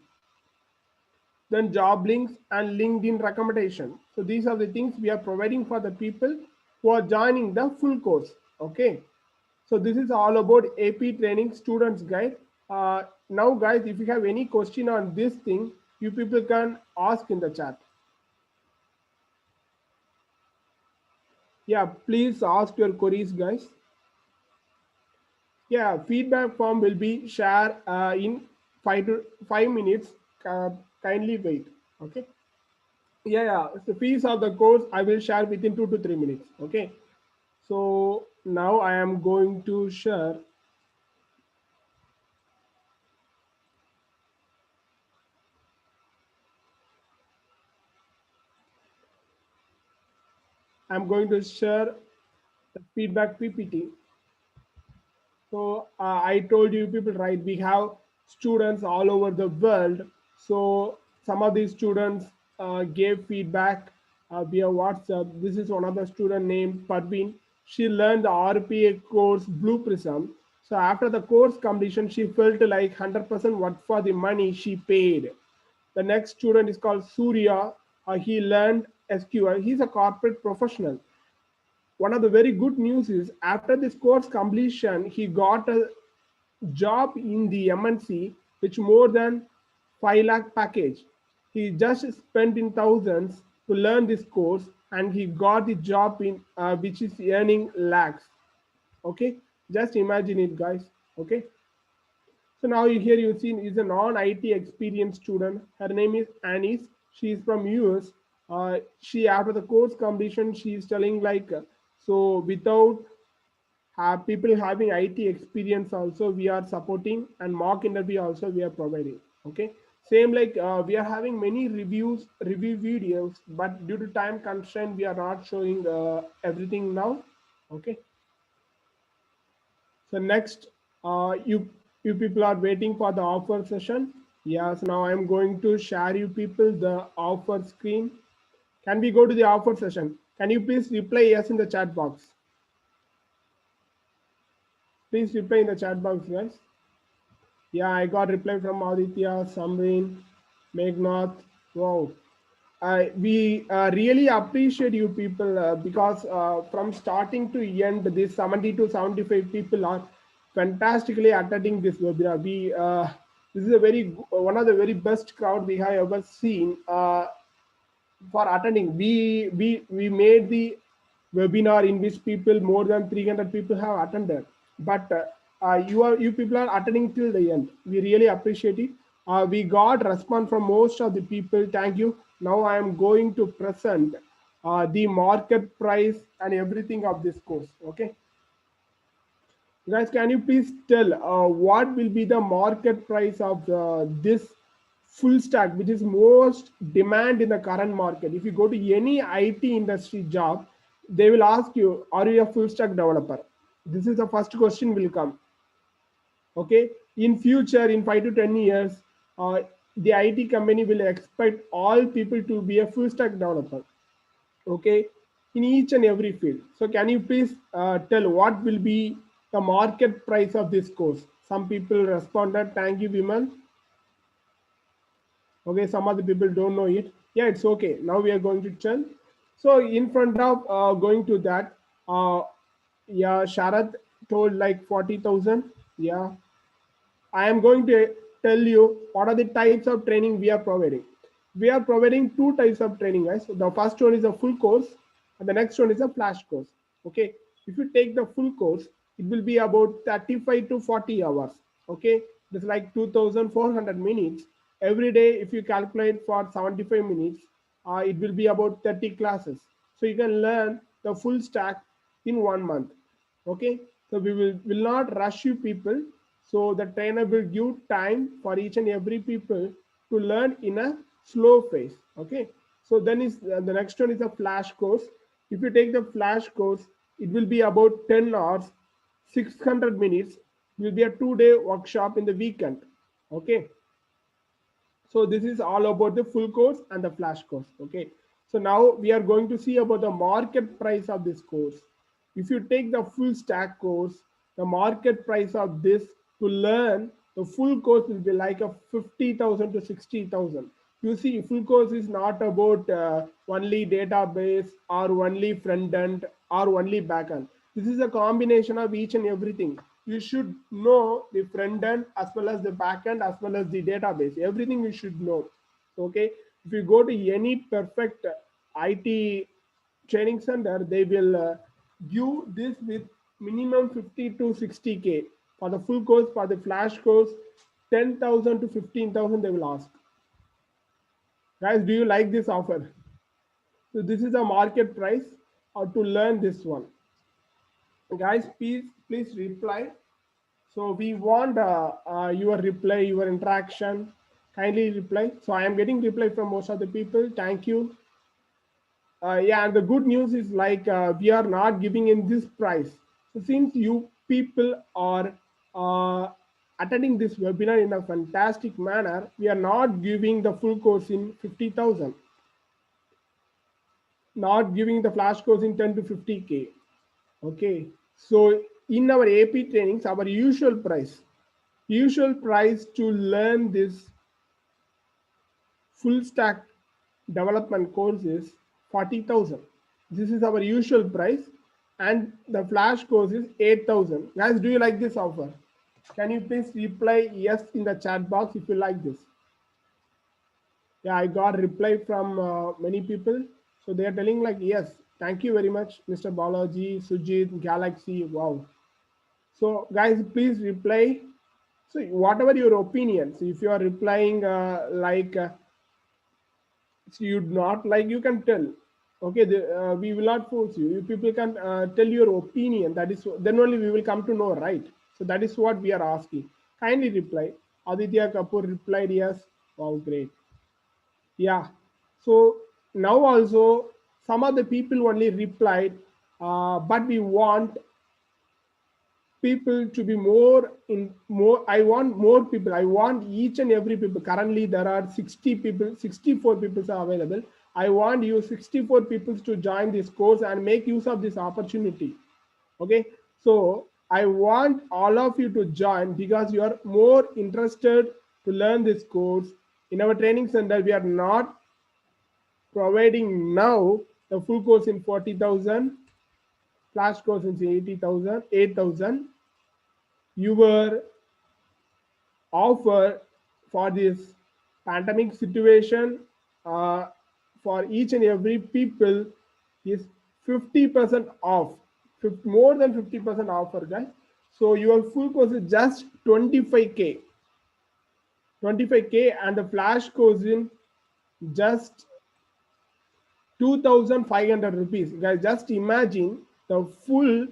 Then job links and LinkedIn recommendation. So these are the things we are providing for the people who are joining the full course. Okay. So this is all about AP training students guide. Now guys, if you have any question on this thing, you people can ask in the chat. Yeah, please ask your queries, guys. Yeah, feedback form will be shared in 5 minutes. Kindly wait. Okay. Yeah. The fees of the course I will share within 2 to 3 minutes. Okay. So now I am going to share. I'm going to share the feedback PPT. So I told you people, right, we have students all over the world. So some of these students gave feedback via WhatsApp. This is one of the student named Parveen. She learned the RPA course Blue Prism. So after the course completion, she felt like 100% worth for the money she paid. The next student is called Surya. He learned SQL. He's a corporate professional. One of the very good news is, after this course completion, he got a job in the MNC, which more than 5 lakh package. He just spent in thousands to learn this course, and he got the job in which is earning lakhs. Okay, just imagine it, guys. Okay. So now here you see is a non-IT experienced student. Her name is Anis. She is from US. She, after the course completion, she is telling like, so without people having IT experience also we are supporting, and mock interview also we are providing. Okay. Same like we are having many review videos, but due to time constraint we are not showing everything now. Okay. So next, you people are waiting for the offer session. Yes, now I'm going to share you people the offer screen. Can we go to the offer session? Can you please reply yes in the chat box? Please reply in the chat box, guys. Yeah, I got reply from Aditya, Samrin, Megnath. Wow. We really appreciate you people because from starting to end, this 70 to 75 people are fantastically attending this webinar. This is a one of the very best crowd we have ever seen for attending. We made the webinar in which people more than 300 people have attended, but you people are attending till the end. We really appreciate it. We got response from most of the people. Thank you. Now I am going to present the market price and everything of this course. Okay, guys, can you please tell what will be the market price of this full stack, which is most demand in the current market? If you go to any IT industry job, they will ask you, are you a full stack developer? This is the first question will come. Okay, in future, in 5 to 10 years, the IT company will expect all people to be a full stack developer. Okay, in each and every field. So can you please tell what will be the market price of this course? Some people responded, thank you, Vimal. Okay, some other people don't know it. Yeah, it's okay. Now we are going to tell. So in front of going to that, yeah, Sharath told like 40,000. Yeah, I am going to tell you what are the types of training we are providing. We are providing two types of training, guys. So the first one is a full course, and the next one is a flash course. Okay, if you take the full course, it will be about 35 to 40 hours. Okay, it's like 2,400 minutes every day. If you calculate for 75 minutes, it will be about 30 classes. So you can learn the full stack in 1 month. Okay, so we will not rush you people. So the trainer will give time for each and every people to learn in a slow phase. Okay, so then is the next one is a flash course. If you take the flash course, it will be about 10 hours, 600 minutes. It will be a 2-day workshop in the weekend. Okay, so this is all about the full course and the flash course. Okay, so now we are going to see about the market price of this course. If you take the full stack course, the market price of this to learn the full course will be like a 50,000 to 60,000. You see, full course is not about only database or only front end or only back end. This is a combination of each and everything. You should know the front end as well as the back end as well as the database. Everything you should know. Okay, if you go to any perfect IT training center, they will give this with minimum 50 to 60K. For the full course, for the flash course, 10,000 to 15,000 they will ask. Guys, do you like this offer? So this is a market price to learn this one. Guys, please reply. So we want your reply, your interaction. Kindly reply. So I am getting reply from most of the people. Thank you. Yeah, and the good news is like we are not giving in this price. So since you people are attending this webinar in a fantastic manner, we are not giving the full course in 50,000. Not giving the flash course in 10 to 50K. Okay, so in our AP trainings, our usual price to learn this full stack development course is 40,000. This is our usual price, and the flash course is 8,000. Guys, do you like this offer? Can you please reply yes in the chat box if you like this? Yeah, I got reply from many people. So they are telling like, yes, thank you very much, Mr. Balaji, Sujit, Galaxy, wow. So guys, please reply. So whatever your opinions, if you are replying so you do not like, you can tell. Okay, we will not force you. You people can tell your opinion. That is, then only we will come to know, right? So that is what we are asking. Kindly reply. Aditya Kapoor replied yes. Wow, great. Yeah. So now also some of the people only replied, but we want people to be more. I want more people. I want each and every people. Currently there are 60 people, 64 people are available. I want you 64 people to join this course and make use of this opportunity. Okay, so I want all of you to join because you are more interested to learn this course. In our training center, we are not providing now the full course in 40,000, flash course in 80,000, 8,000. Your offer for this pandemic situation for each and every people is 50% off, more than 50% offer, guys. So your full course is just 25K, and the flash course in just 2,500 rupees, guys. Just imagine the full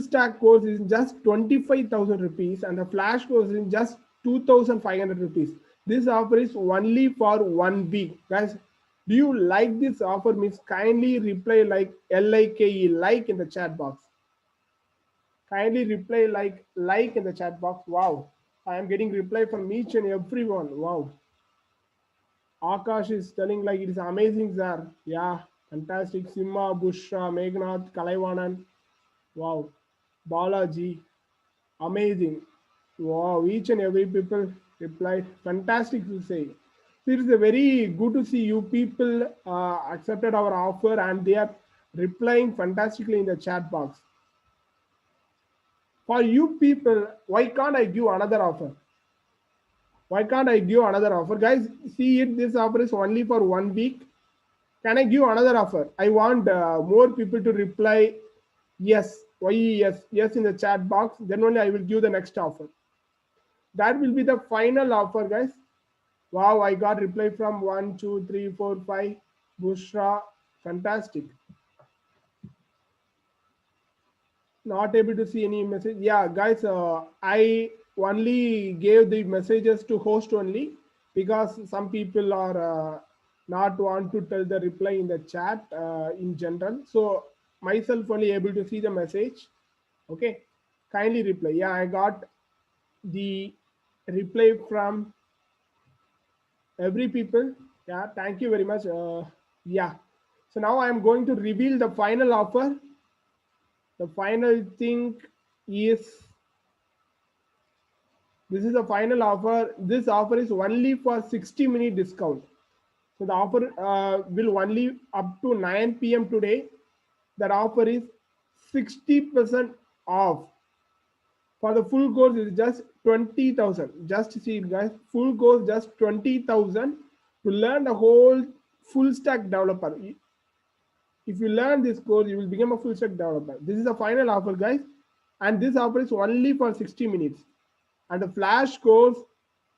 stack course is just 25,000 rupees and the flash course is just 2,500 rupees. This offer is only for 1 week, guys. Do you like this offer? Means kindly reply like LIKE, like in the chat box. Kindly reply like in the chat box. Wow, I am getting reply from each and everyone. Wow. Akash is telling like it is amazing, sir. Yeah, fantastic. Simha, Bushra, Meghnath, Kalaivanan. Wow. Balaji, amazing. Wow, each and every people replied. Fantastic to say. It is a very good to see you people accepted our offer and they are replying fantastically in the chat box. For you people, why can't I give another offer? Why can't I give another offer? Guys, see it, this offer is only for 1 week. Can I give another offer? I want more people to reply yes, why yes in the chat box. Then only I will give the next offer. That will be the final offer, guys. Wow, I got reply from 1, 2, 3, 4, 5. Bushra, fantastic. Not able to see any message. Yeah, guys, I only gave the messages to host only because some people are not want to tell the reply in the chat in general. So myself only able to see the message. Okay, kindly reply. Yeah, I got the reply from every people. Yeah, thank you very much. Yeah, so now I am going to reveal the final offer. The final thing is, this is the final offer. This offer is only for 60-minute discount. So the offer will only up to 9 p.m. today. That offer is 60% off. For the full course is just 20,000. Just see it, guys. Full course just 20,000 to learn the whole full stack developer. If you learn this course, you will become a full stack developer. This is the final offer, guys. And this offer is only for 60 minutes. And the flash course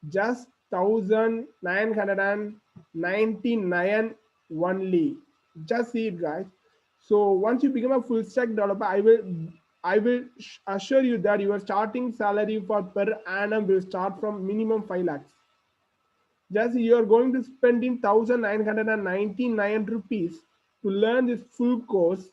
just 1,999 only. Just see it, guys. So once you become a full stack developer, I will assure you that your starting salary for per annum will start from minimum 5 lakhs. Just you are going to spend in 1,999 rupees to learn this full course.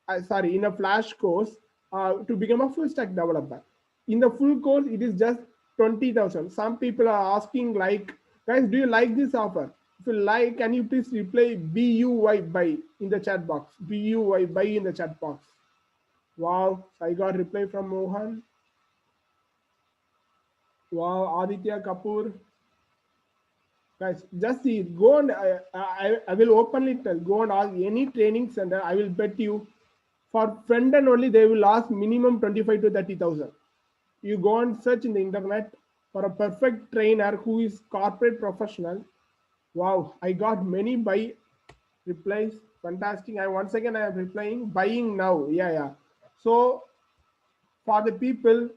In a flash course to become a full stack developer. In the full course, it is just 20,000. Some people are asking like, guys, do you like this offer? If you like, can you please reply BUY buy in the chat box? BUY buy in the chat box. Wow, I got reply from Mohan. Wow, Aditya Kapoor. Guys, just see it. Go and I will openly tell. Go and ask any training center. I will bet you for front end only they will ask minimum 25 to 30,000. You go and search in the internet for a perfect trainer who is corporate professional. Wow, I got many buy replies. Fantastic. And once again I am replying buying now. Yeah. So for the people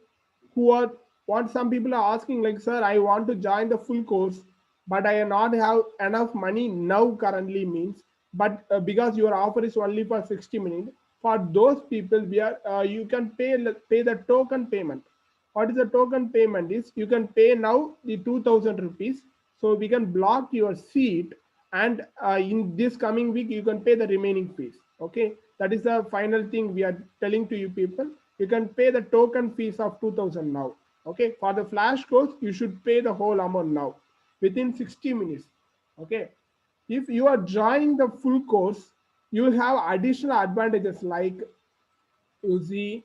who are some people are asking like, sir, I want to join the full course, but I not have enough money now currently means, but because your offer is only for 60 minutes, for those people we are you can pay the token payment. What is the token payment is you can pay now the 2,000 rupees. So we can block your seat and in this coming week you can pay the remaining fees. Okay, that is the final thing we are telling to you people. You can pay the token fees of 2,000 now. Okay, for the flash course you should pay the whole amount now within 60 minutes. Okay, if you are joining the full course, you will have additional advantages like You see,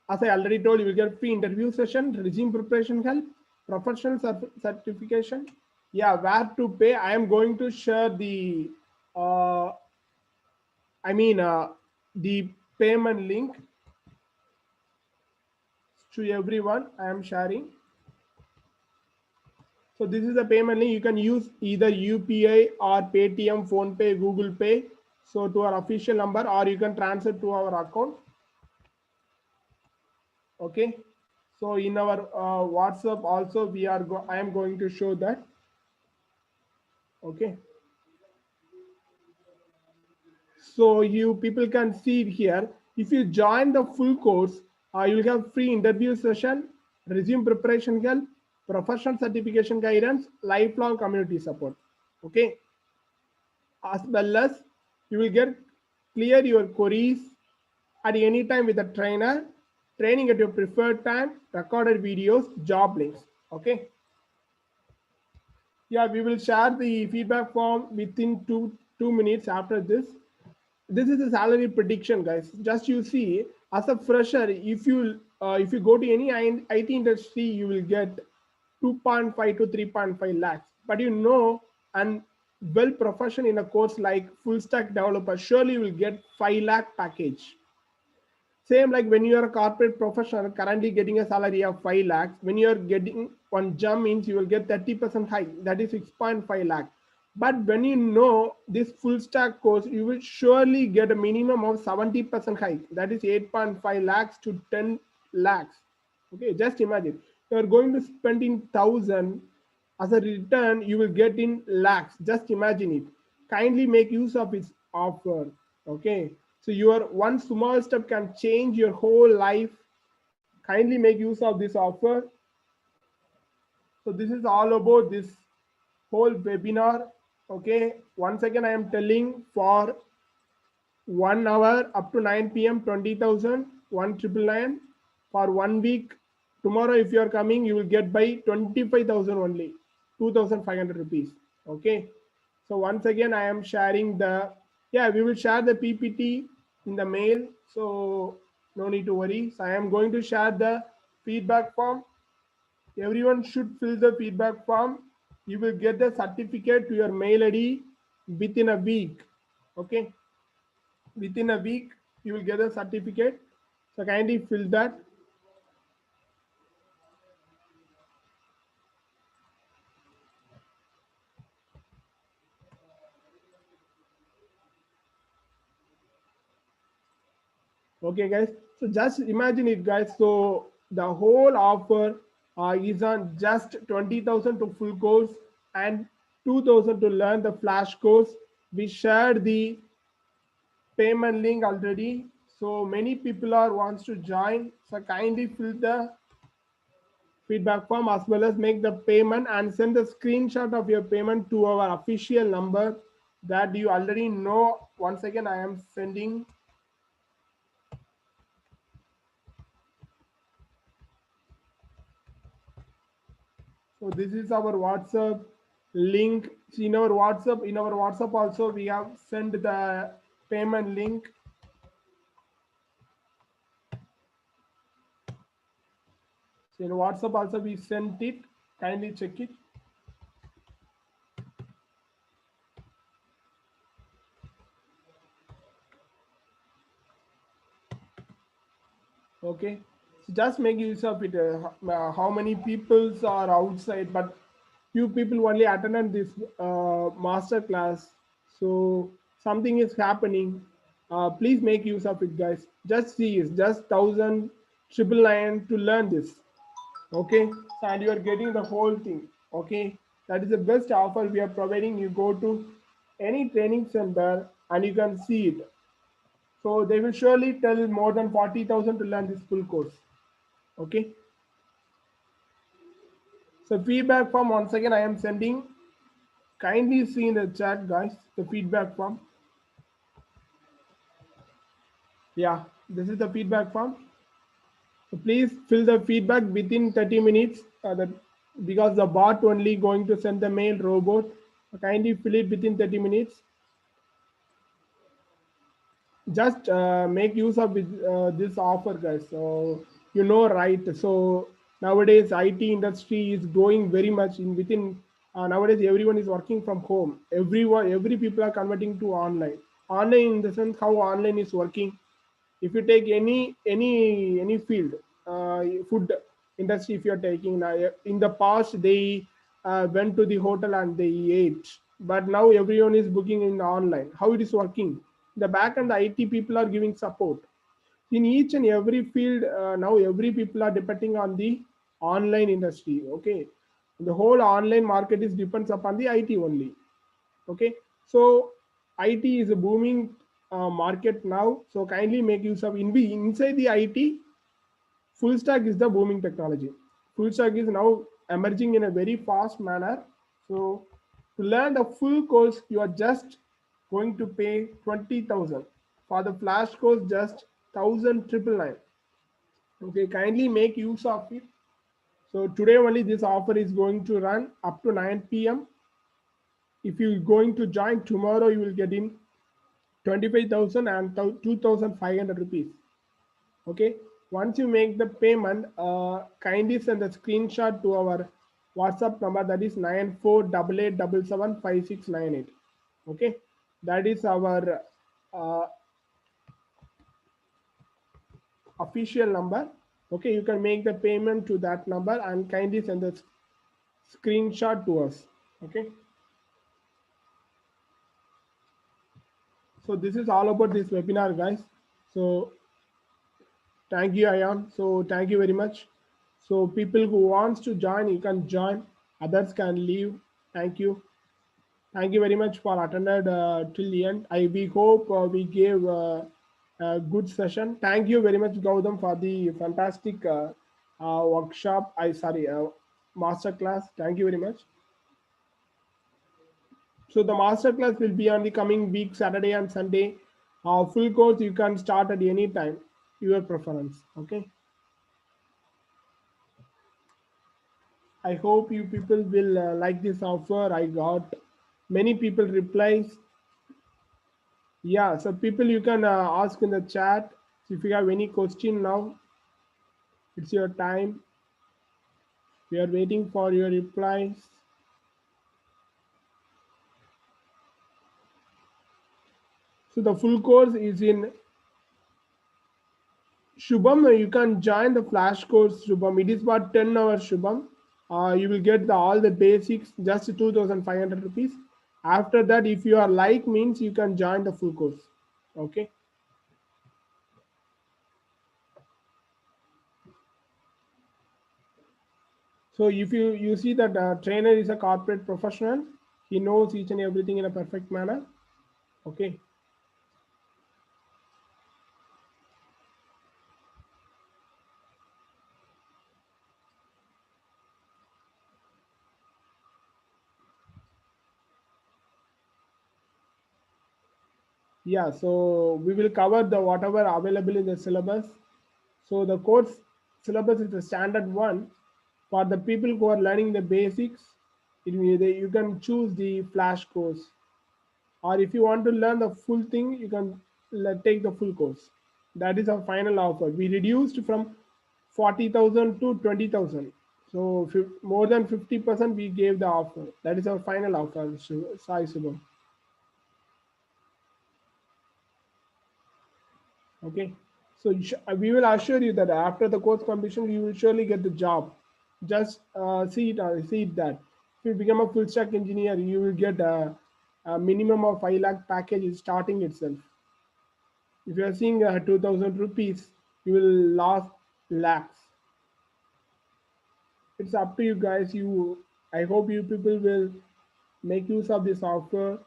as I already told you, will get free interview session, resume preparation help, professional certification. Yeah, where to pay? I am going to share the, I mean, the payment link to everyone. I am sharing. So this is the payment link. You can use either UPI or Paytm, PhonePe, Google Pay. So to our official number, or you can transfer to our account. Okay. So in our WhatsApp also I am going to show that. Okay. So you people can see it here. If you join the full course, you will have free interview session, resume preparation help, professional certification guidance, lifelong community support. Okay. As well as you will get clear your queries at any time with a trainer, training at your preferred time, recorded videos, job links. Okay. Yeah, we will share the feedback form within two minutes after this. This is a salary prediction, guys. Just you see, as a fresher, if you go to any IT industry, you will get 2.5 to 3.5 lakhs. But and well profession in a course like full stack developer, surely you will get 5 lakh package. Same like when you are a corporate professional currently getting a salary of 5 lakhs, when you are getting one jump means you will get 30% hike, that is 6.5 lakh. But when you know this full stack course, you will surely get a minimum of 70% hike, that is 8.5 lakhs to 10 lakhs. Okay, just imagine you are going to spend in 1,000, as a return you will get in lakhs. Just imagine it. Kindly make use of its offer. Okay, so your one small step can change your whole life. Kindly make use of this offer. So this is all about this whole webinar. Okay, once again I am telling, for 1 hour up to 9 p.m. 20,000, 1,999. For 1 week, tomorrow if you are coming, you will get by 25,000 only, 2,500 rupees. Okay. So once again, I am sharing we will share the PPT in the mail. So no need to worry. So I am going to share the feedback form. Everyone should fill the feedback form. You will get the certificate to your mail ID within a week. Okay. Within a week, you will get a certificate. So kindly fill that. Okay, guys. So just imagine it, guys. So the whole offer is on just 20,000 to full course and 2,000 to learn the flash course. We shared the payment link already. So many people wants to join. So kindly fill the feedback form as well as make the payment and send the screenshot of your payment to our official number that you already know. Once again, I am sending. So this is our WhatsApp link. In our WhatsApp also we have sent the payment link. So in WhatsApp also we sent it. Kindly check it. Okay, so just make use of it. How many people are outside, but few people only attended this master class. So something is happening. Please make use of it, guys. Just see, it's just 1,999 to learn this. Okay, so and you are getting the whole thing. Okay, that is the best offer we are providing. You go to any training center and you can see it. So they will surely tell more than 40,000 to learn this full course. Okay. So feedback form, once again I am sending. Kindly see in the chat, guys, the feedback form. Yeah, this is the feedback form. So please fill the feedback within 30 minutes because the bot only going to send the mail robot. So kindly fill it within 30 minutes. just make use of this offer, guys. So right. So nowadays IT industry is growing very much in within. Nowadays everyone is working from home. Every people are converting to online. Online in the sense how online is working. If you take any field, food industry, if you're taking in the past they went to the hotel and they ate, but now everyone is booking in online. How it is working, the back and the IT people are giving support in each and every field. Now every people are depending on the online industry. Okay, the whole online market is depends upon the IT only. Okay, so IT is a booming market now, so kindly make use of inside the IT. Full stack is the booming technology. Full stack is now emerging in a very fast manner. So to learn the full course you are just going to pay 20,000. For the flash course just 1,999. Okay, kindly make use of it. So today only this offer is going to run up to 9 p.m. If you're going to join tomorrow, you will get in 25,000 and 2,500 rupees. Okay, once you make the payment, kindly send a screenshot to our WhatsApp number, that is 9488775698. Okay, that is our uh, official number. Okay, you can make the payment to that number and kindly send the screenshot to us. Okay, so this is all about this webinar, guys. So thank you, Ayan. So thank you very much. So people who wants to join, you can join. Others can leave. Thank you. Thank you very much for attended till the end. We hope we gave a good session. Thank you very much, Gautam, for the fantastic workshop. Master class. Thank you very much. So the master class will be on the coming week, Saturday and Sunday. Full course you can start at any time, your preference. Okay. I hope you people will like this offer. I got many people replies. Yeah, so people you can ask in the chat. So if you have any question now, it's your time. We are waiting for your replies. So the full course is in Shubham. You can join the flash course, Shubham. It is about 10 hours, Shubham. You will get all the basics, just 2,500 rupees. After that, if you are like means, you can join the full course. Okay. So if you see that trainer is a corporate professional, he knows each and everything in a perfect manner. Okay. Yeah, so we will cover the whatever available in the syllabus. So the course syllabus is the standard one. For the people who are learning the basics, you can choose the flash course. Or if you want to learn the full thing, you can take the full course. That is our final offer. We reduced from 40,000 to 20,000. So more than 50% we gave the offer. That is our final offer, Sai Subham. Okay, so we will assure you that after the course completion, you will surely get the job. Just see it that if you become a full stack engineer, you will get a minimum of 5 lakh package starting itself. If you are seeing 2,000 rupees, you will lose lakhs. It's up to you guys. I hope you people will make use of this offer.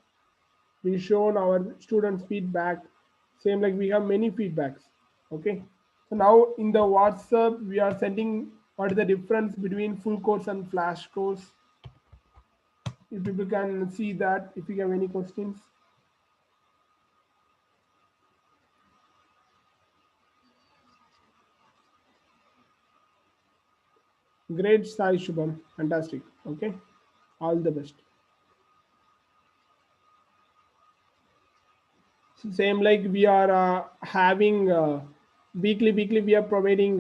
We shown our students feedback, same like we have many feedbacks. Okay, so now in the WhatsApp we are sending what is the difference between full course and flash course. If people can see that, if you have any questions. Great, Sai Shubham, fantastic. Okay, all the best. Same like we are having weekly we are providing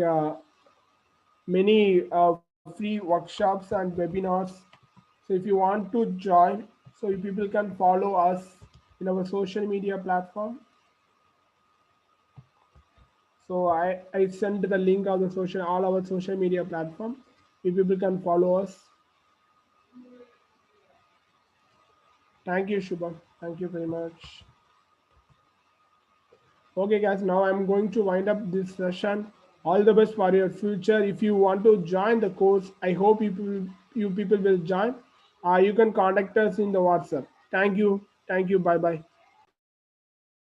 many free workshops and webinars. So if you want to join, so you people can follow us in our social media platform. So I sent the link of the social all our social media platform. You people can follow us. Thank you, Shubham. Thank you very much. Okay, guys, now I'm going to wind up this session. All the best for your future. If you want to join the course, I hope you people will join. You can contact us in the WhatsApp. Thank you. Thank you. Bye bye.